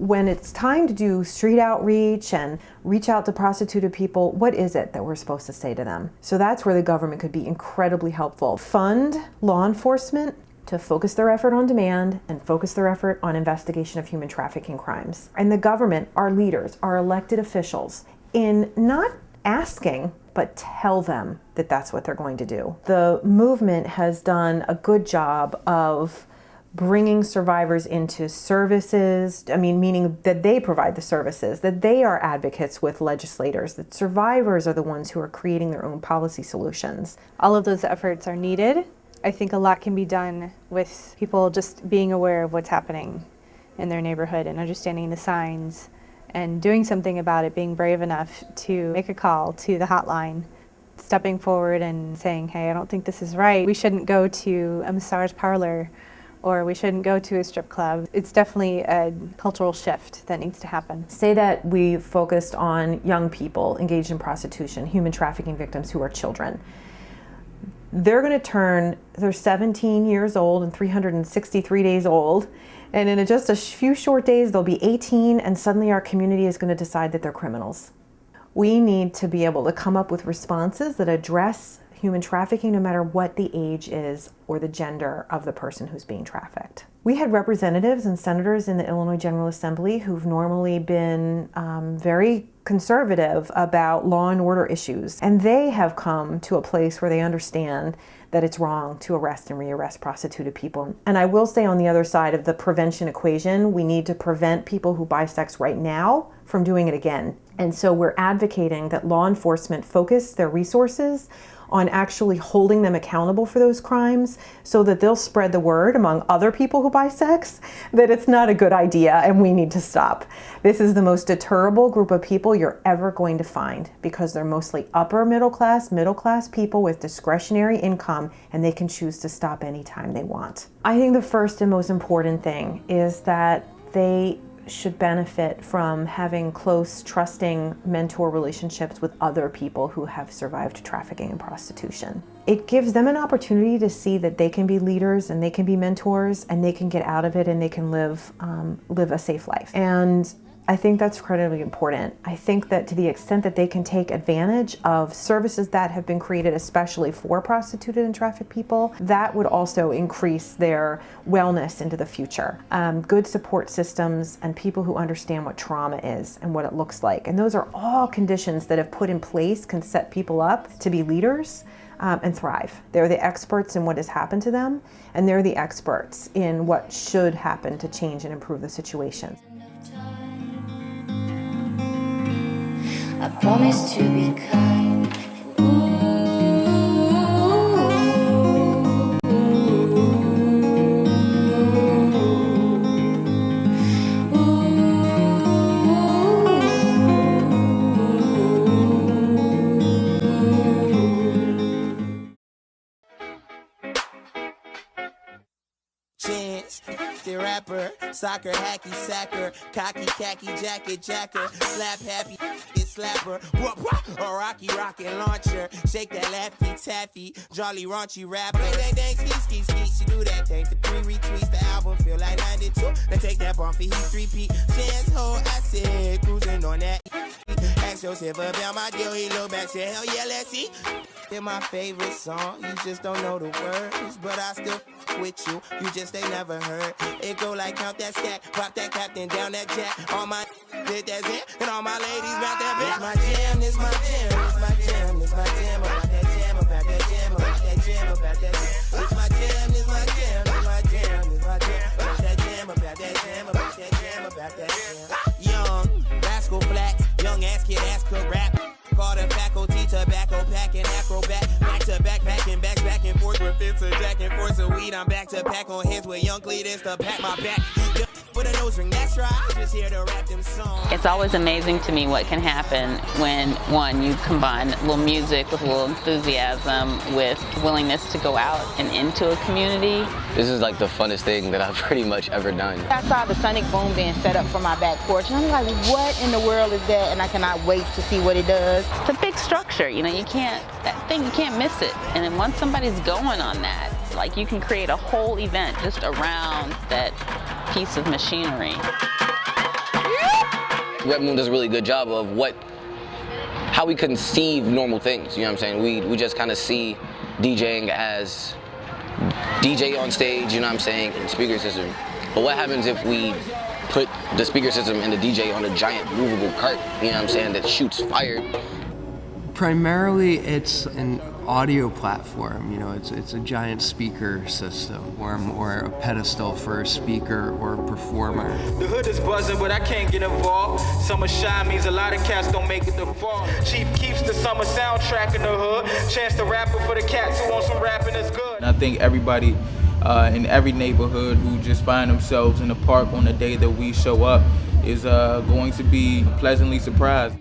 [SPEAKER 11] When it's time to do street outreach and reach out to prostituted people, what is it that we're supposed to say to them? So that's where the government could be incredibly helpful. Fund law enforcement to focus their effort on demand and focus their effort on investigation of human trafficking crimes. And the government, our leaders, our elected officials, in not asking, but tell them that that's what they're going to do. The movement has done a good job of bringing survivors into services, meaning that they provide the services, that they are advocates with legislators, that survivors are the ones who are creating their own policy solutions.
[SPEAKER 14] All of those efforts are needed. I think a lot can be done with people just being aware of what's happening in their neighborhood and understanding the signs and doing something about it, being brave enough to make a call to the hotline, stepping forward and saying, hey, I don't think this is right. We shouldn't go to a massage parlor or we shouldn't go to a strip club. It's definitely a cultural shift that needs to happen.
[SPEAKER 11] Say that we focused on young people engaged in prostitution, human trafficking victims who are children. They're 17 years old and 363 days old, and in just a few short days they'll be 18, and suddenly our community is going to decide that they're criminals. We need to be able to come up with responses that address human trafficking no matter what the age is or the gender of the person who's being trafficked. We had representatives and senators in the Illinois General Assembly who've normally been very conservative about law and order issues, and they have come to a place where they understand that it's wrong to arrest and rearrest prostituted people. And I will say, on the other side of the prevention equation, we need to prevent people who buy sex right now from doing it again. And so we're advocating that law enforcement focus their resources on actually holding them accountable for those crimes so that they'll spread the word among other people who buy sex that it's not a good idea and we need to stop. This is the most deterrable group of people you're ever going to find because they're mostly upper middle class people with discretionary income, and they can choose to stop anytime they want. I think the first and most important thing is that they should benefit from having close, trusting mentor relationships with other people who have survived trafficking and prostitution. It gives them an opportunity to see that they can be leaders and they can be mentors and they can get out of it and they can live a safe life. And I think that's incredibly important. I think that to the extent that they can take advantage of services that have been created especially for prostituted and trafficked people, that would also increase their wellness into the future. Good support systems and people who understand what trauma is and what it looks like. And those are all conditions that if put in place can set people up to be leaders and thrive. They're the experts in what has happened to them, and they're the experts in what should happen to change and improve the situation.
[SPEAKER 15] I promise to be kind.
[SPEAKER 16] Chance, the rapper, soccer, hacky, sacker, cocky, khaki, jacket, jacker, slap happy, slapper, or rocky, rocket launcher, shake that laffy, taffy, jolly, raunchy rap, bang, bang, dang, ski, she do that thing for 3 retweets, the album feel like 92, now take that bump for he 3P, chance, hold, I said, cruising on that, ask yourself about my deal, he look back, said, hell yeah, let's see, they're my favorite song, you just don't know the words, but I still with you, you just ain't never heard. It go like count that stack, pop that captain, down that jack. All my did that zit, and all my ladies bout that bitch. My jam, this my jam, this my jam, this my jam, about that jam, about that jam, about that jam, about that jam. This my jam, this my jam, this my jam, this my jam, about that jam, about that jam, about that jam, about that jam. Young, rascal flats, young ass kid, ass could rap. Called a faculty, tobacco packing, acrobat, back to back, packing, back and forth with fits of jack and forth of weed. I'm back to pack on hits with young Cletus to pat my back. With a nose ring, that's right. I'm just here to rap them songs.
[SPEAKER 17] It's always amazing to me what can happen when, one, you combine a little music with a little enthusiasm with willingness to go out and into a community.
[SPEAKER 18] This is like the funnest thing that I've pretty much ever done.
[SPEAKER 19] I saw the sonic boom being set up for my back porch, and I'm like, what in the world is that? And I cannot wait to see what it does.
[SPEAKER 17] It's a big structure, you know, you can't miss it. And then once somebody's going on that, like you can create a whole event just around that piece of machinery.
[SPEAKER 18] Red Moon does a really good job of how we conceive normal things, you know what I'm saying? We just kind of see DJing as DJ on stage, you know what I'm saying, speaker system. But what happens if we put the speaker system and the DJ on a giant movable cart, you know what I'm saying, that shoots fire?
[SPEAKER 20] Primarily, it's an audio platform. You know, it's a giant speaker system or a pedestal for a speaker or a performer.
[SPEAKER 21] The hood is buzzing, but I can't get involved. Summer shine means a lot of cats don't make it to fall. Chief keeps the summer soundtrack in the hood. Chance to rap it for the cats who want some rapping is good.
[SPEAKER 4] I think everybody in every neighborhood who just find themselves in the park on the day that we show up is going to be pleasantly surprised.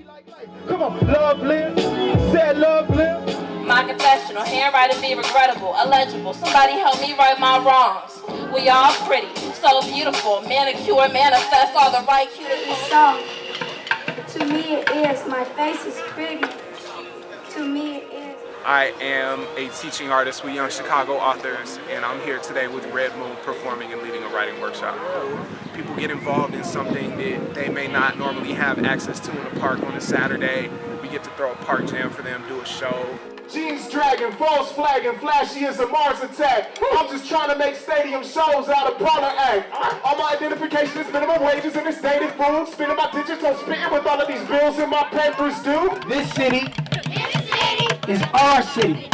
[SPEAKER 21] Come on, love live, said love live.
[SPEAKER 22] My confessional, handwriting be regrettable, illegible. Somebody help me right my wrongs. We all pretty, so beautiful. Manicure, manifest all the right cuticles.
[SPEAKER 23] So, to me it is. My face is pretty. To me it is.
[SPEAKER 24] I am a teaching artist with Young Chicago Authors, and I'm here today with Red Moon performing and leading a writing workshop. People get involved in something that they may not normally have access to in a park on a Saturday. We get to throw a park jam for them, do a show.
[SPEAKER 21] Jeans dragging, false flagging, flashy as a Mars attack. I'm just trying to make stadium shows out of parlor act. All my identification is minimum wages and it's dated food. Spending my digits on spitting with all of these bills in my papers due. This city is our city.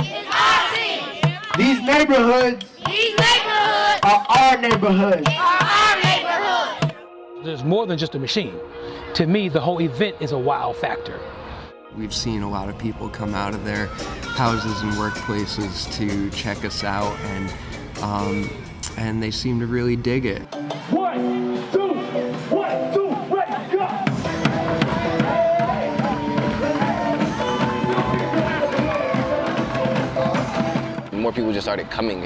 [SPEAKER 21] These neighborhoods are our neighborhoods.
[SPEAKER 26] There's more than just a machine. To me, the whole event is a wow factor.
[SPEAKER 20] We've seen a lot of people come out of their houses and workplaces to check us out, and they seem to really dig it.
[SPEAKER 21] 1, 2, 1, 2, ready, go!
[SPEAKER 18] More people just started coming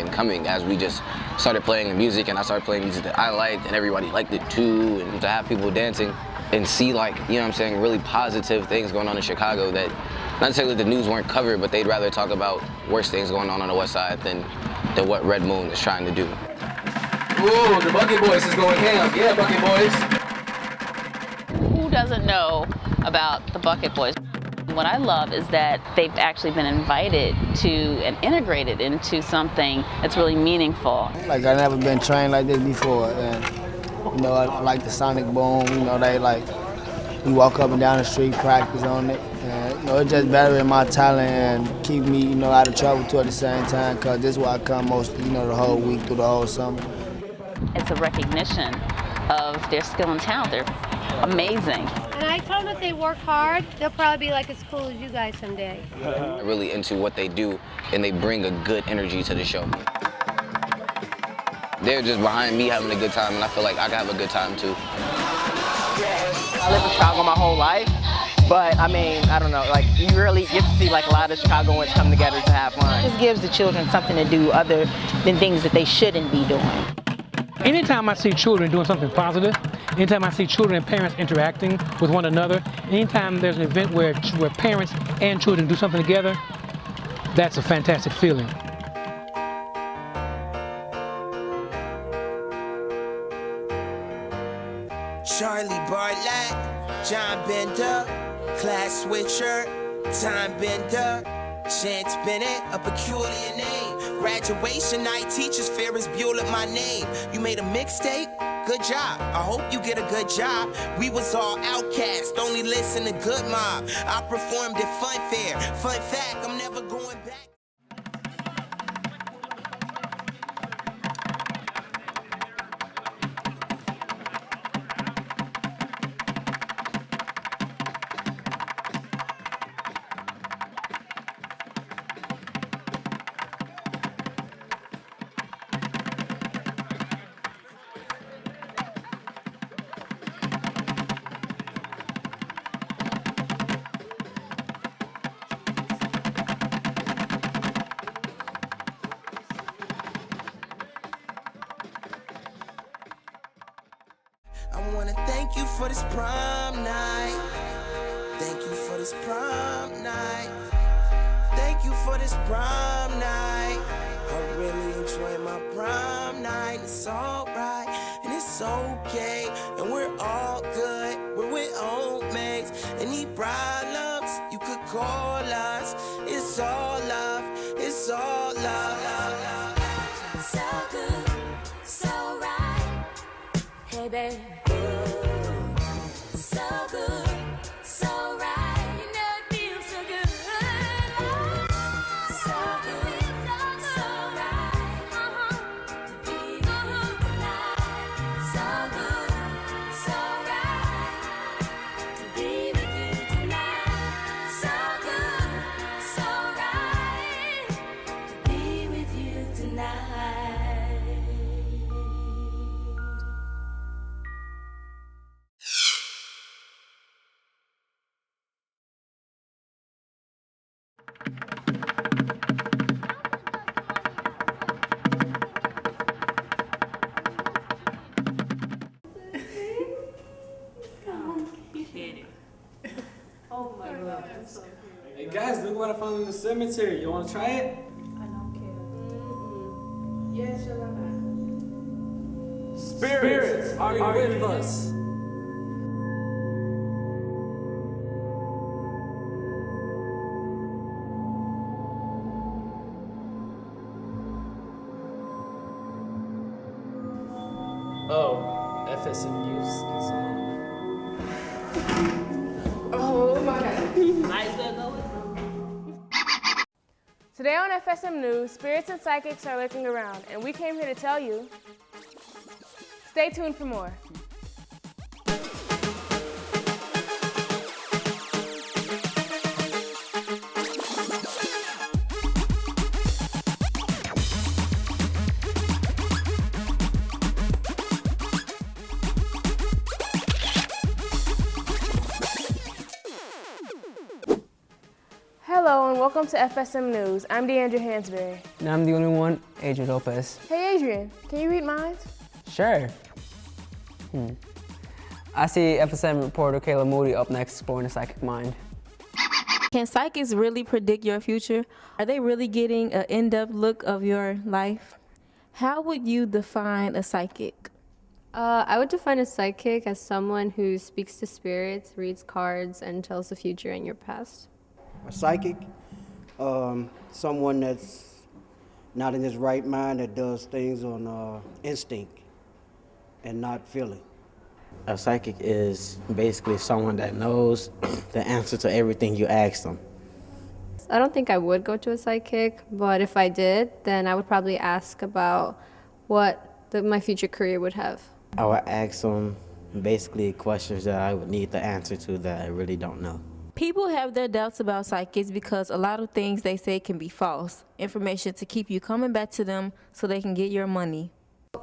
[SPEAKER 18] as we just started playing the music, and I started playing music that I liked, and everybody liked it too. And to have people dancing and see, like, you know what I'm saying, really positive things going on in Chicago that not necessarily the news weren't covered, but they'd rather talk about worse things going on the West Side than what Red Moon is trying to do. Ooh, the Bucket Boys is going ham. Yeah, Bucket Boys.
[SPEAKER 17] Who doesn't know about the Bucket Boys? What I love is that they've actually been invited to and integrated into something that's really meaningful.
[SPEAKER 27] Like, I've never been trained like this before, and you know, I like the sonic boom. You know, we walk up and down the street, practice on it, and you know, it's just bettering my talent and keep me, you know, out of trouble too at the same time. Cause this is why I come most, you know, the whole week through the whole summer.
[SPEAKER 17] It's a recognition of their skill and talent. They're amazing.
[SPEAKER 28] And I told them if they work hard, they'll probably be like as cool as you guys someday.
[SPEAKER 18] Really into what they do, and they bring a good energy to the show. They're just behind me having a good time, and I feel like I can have a good time too.
[SPEAKER 29] I lived in Chicago my whole life, but I mean, I don't know, like you really get to see like a lot of Chicagoans come together to have fun.
[SPEAKER 19] It just gives the children something to do other than things that they shouldn't be doing.
[SPEAKER 26] Anytime I see children doing something positive, anytime I see children and parents interacting with one another, anytime there's an event where parents and children do something together, that's a fantastic feeling.
[SPEAKER 16] Charlie Bartlett, John Bender, class switcher, time bender, Chance Bennett, a peculiar name. Graduation night, teachers fear is Bueller my name. You made a mixtape? Good job. I hope you get a good job. We was all outcast, only listen to Good Mob. I performed at Fun Fair. Fun fact, I'm never going back. I wanna thank you for this prom night. Thank you for this prom night. Thank you for this prom night. I really enjoy my prom night. It's alright and it's okay, and we're all good. We're with old mates. Any problems you could call us. It's all love. It's all love.
[SPEAKER 15] So good, so right. Hey, babe. So good, so right. You know it feels so good.
[SPEAKER 1] Hey guys, look what I found in the cemetery. You want to try it?
[SPEAKER 12] Yes,
[SPEAKER 1] Spirits, are you with us? Oh, FSM News is on.
[SPEAKER 12] Oh my God.
[SPEAKER 2] Might as well go with
[SPEAKER 12] Today on FSM News, spirits and psychics are lurking around, and we came here to tell you. Stay tuned for more. Hello and welcome to FSM News. I'm DeAndre Hansberry.
[SPEAKER 3] And I'm the only one, Adrian Lopez.
[SPEAKER 12] Hey Adrian, can you read minds?
[SPEAKER 3] Sure. I see FSM reporter Kayla Moody up next exploring the psychic mind.
[SPEAKER 5] Can psychics really predict your future? Are they really getting an in-depth look of your life? How would you define a psychic?
[SPEAKER 7] I would define a psychic as someone who speaks to spirits, reads cards, and tells the future and your past.
[SPEAKER 8] A psychic, someone that's not in his right mind, that does things on instinct and not feeling.
[SPEAKER 10] A psychic is basically someone that knows the answer to everything you ask them.
[SPEAKER 7] I don't think I would go to a psychic, but if I did, then I would probably ask about what my future career would have.
[SPEAKER 10] I would ask them basically questions that I would need the answer to that I really don't know.
[SPEAKER 5] People have their doubts about psychics because a lot of things they say can be false information to keep you coming back to them so they can get your money.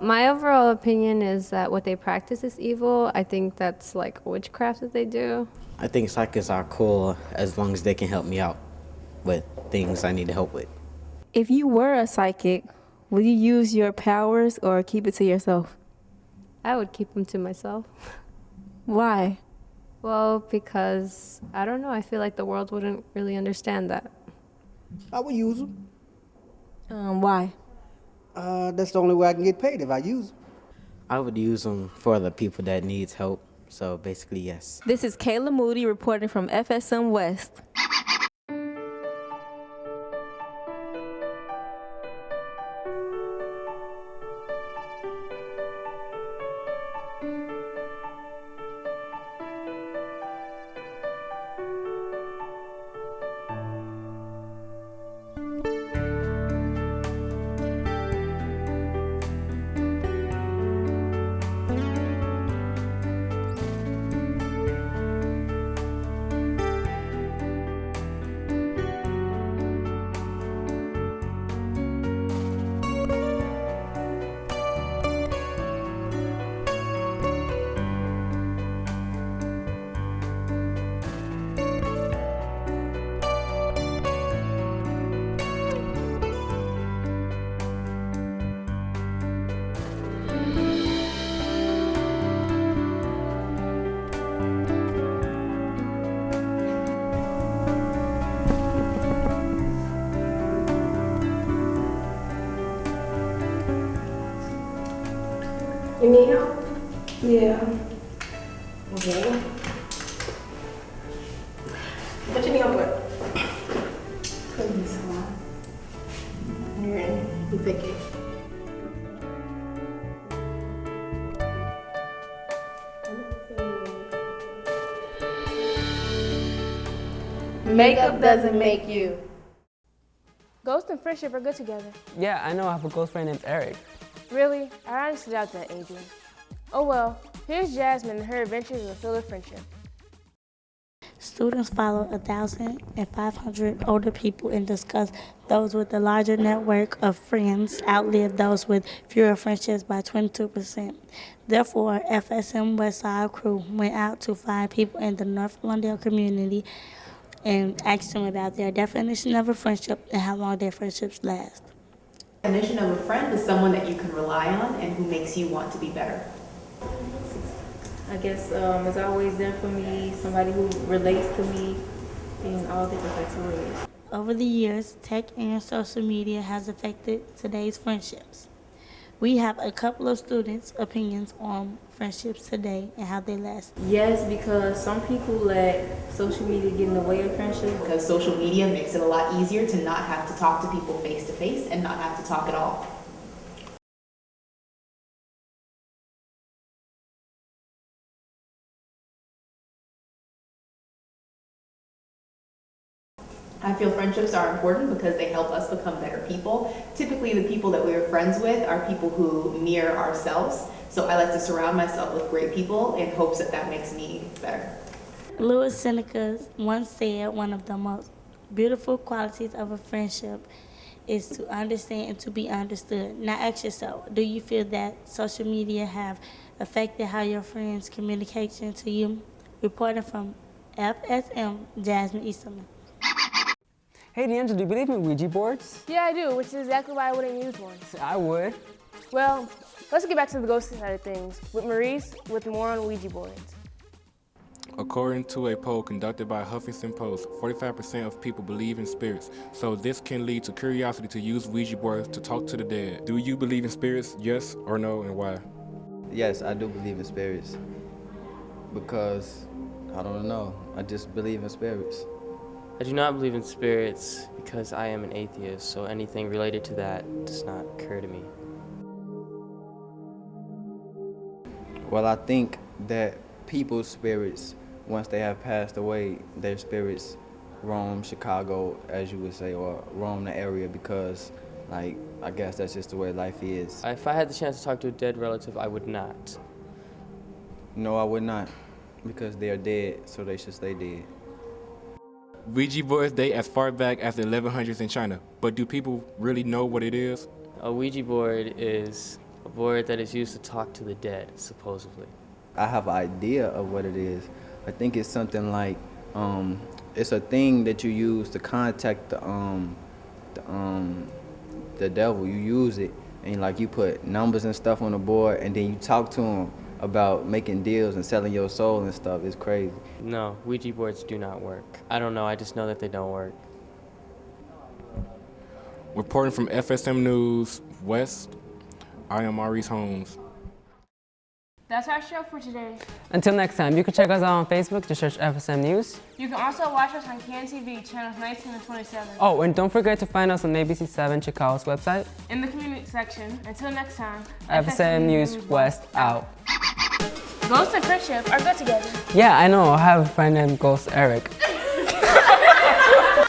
[SPEAKER 7] My overall opinion is that what they practice is evil. I think that's like witchcraft that they do.
[SPEAKER 10] I think psychics are cool as long as they can help me out with things I need help with.
[SPEAKER 5] If you were a psychic, would you use your powers or keep it to yourself?
[SPEAKER 7] I would keep them to myself.
[SPEAKER 5] Why?
[SPEAKER 7] Well, because, I don't know, I feel like the world wouldn't really understand that.
[SPEAKER 8] I would use them.
[SPEAKER 5] Why?
[SPEAKER 8] That's the only way I can get paid, if I use them.
[SPEAKER 10] I would use them for the people that needs help, so basically yes.
[SPEAKER 5] This is Kayla Moody reporting from FSM West.
[SPEAKER 12] You need help? Yeah. Okay. What you need help with? Put this on. Here, you pick it. Makeup doesn't make you. Ghost and friendship are good together.
[SPEAKER 3] Yeah, I know I have a close friend named Eric.
[SPEAKER 12] Really? I honestly doubt that, Adrian. Oh well, here's Jasmine and her adventures in the field of friendship.
[SPEAKER 13] Students follow 1,500 older people and discuss those with a larger network of friends outlive those with fewer friendships by 22%. Therefore, FSM Westside crew went out to find people in the North Lawndale community and asked them about their definition of a friendship and how long their friendships last.
[SPEAKER 25] The definition of a friend is someone that you can rely on and who makes you want to be better.
[SPEAKER 30] I guess is always there for me, somebody who relates to me,
[SPEAKER 13] all the effects of ways. Over the years, tech and social media has affected today's friendships. We have a couple of students' opinions on friendships today and how they last.
[SPEAKER 25] Yes, because some people let social media get in the way of friendship. Because social media makes it a lot easier to not have to talk to people face to face and not have to talk at all. I feel friendships are important because they help us become better people. Typically, the people that we are friends with are people who mirror ourselves. So I like to surround myself with great people in hopes that that makes me better.
[SPEAKER 13] Louis Seneca once said one of the most beautiful qualities of a friendship is to understand and to be understood. Now ask yourself, do you feel that social media have affected how your friends communication to you? Reporting from FSM, Jasmine Easterman.
[SPEAKER 3] Hey, D'Angelo, do you believe in Ouija boards?
[SPEAKER 2] Yeah, I do, which is exactly why I wouldn't use one.
[SPEAKER 3] I would.
[SPEAKER 2] Well, let's get back to the ghost side of things. With Maurice, with more on Ouija boards.
[SPEAKER 4] According to a poll conducted by Huffington Post, 45% of people believe in spirits, so this can lead to curiosity to use Ouija boards to talk to the dead. Do you believe in spirits, yes or no, and why?
[SPEAKER 6] Yes, I do believe in spirits because, I don't know, I just believe in spirits.
[SPEAKER 9] I do not believe in spirits because I am an atheist, so anything related to that does not occur to me.
[SPEAKER 6] Well, I think that people's spirits, once they have passed away, their spirits roam Chicago, as you would say, or roam the area because, like, I guess that's just the way life is.
[SPEAKER 9] If I had the chance to talk to a dead relative, I would not.
[SPEAKER 6] No, I would not, because they are dead, so they should stay dead.
[SPEAKER 4] Ouija boards date as far back as the 1100s in China, but do people really know what it is?
[SPEAKER 9] A Ouija board is a board that is used to talk to the dead, supposedly.
[SPEAKER 6] I have an idea of what it is. I think it's something like, it's a thing that you use to contact the devil. You use it, and like you put numbers and stuff on the board, and then you talk to him about making deals and selling your soul and stuff. It's crazy.
[SPEAKER 9] No, Ouija boards do not work. I don't know, I just know that they don't work.
[SPEAKER 4] Reporting from FSM News West, I am Maurice Holmes.
[SPEAKER 2] That's our show for today.
[SPEAKER 3] Until next time, you can check us out on Facebook to search FSM News.
[SPEAKER 2] You can also watch us on CAN TV, channels 19 and 27.
[SPEAKER 3] Oh, and don't forget to find us on ABC7 Chicago's website.
[SPEAKER 2] In the community section. Until next time,
[SPEAKER 3] FSM News West out.
[SPEAKER 2] Ghost and friendship are good together.
[SPEAKER 3] Yeah, I know. I have a friend named Ghost Eric.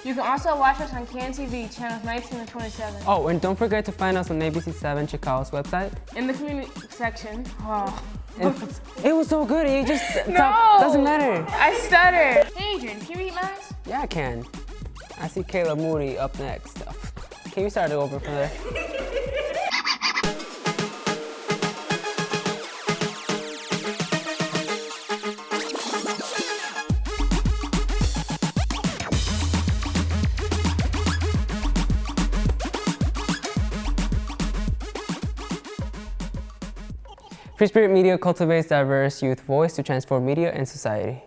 [SPEAKER 2] You can also watch us on CAN TV, channels 19 and 27.
[SPEAKER 3] Oh, and don't forget to find us on ABC7 Chicago's website.
[SPEAKER 2] In the community section. Oh.
[SPEAKER 3] It was so good. You just doesn't matter.
[SPEAKER 2] I stuttered. Hey, Adrian, can you read mine?
[SPEAKER 31] Yeah, I can. I see Caleb Moody up next. Can you start it over from there? Free Spirit Media cultivates diverse youth voice to transform media and society.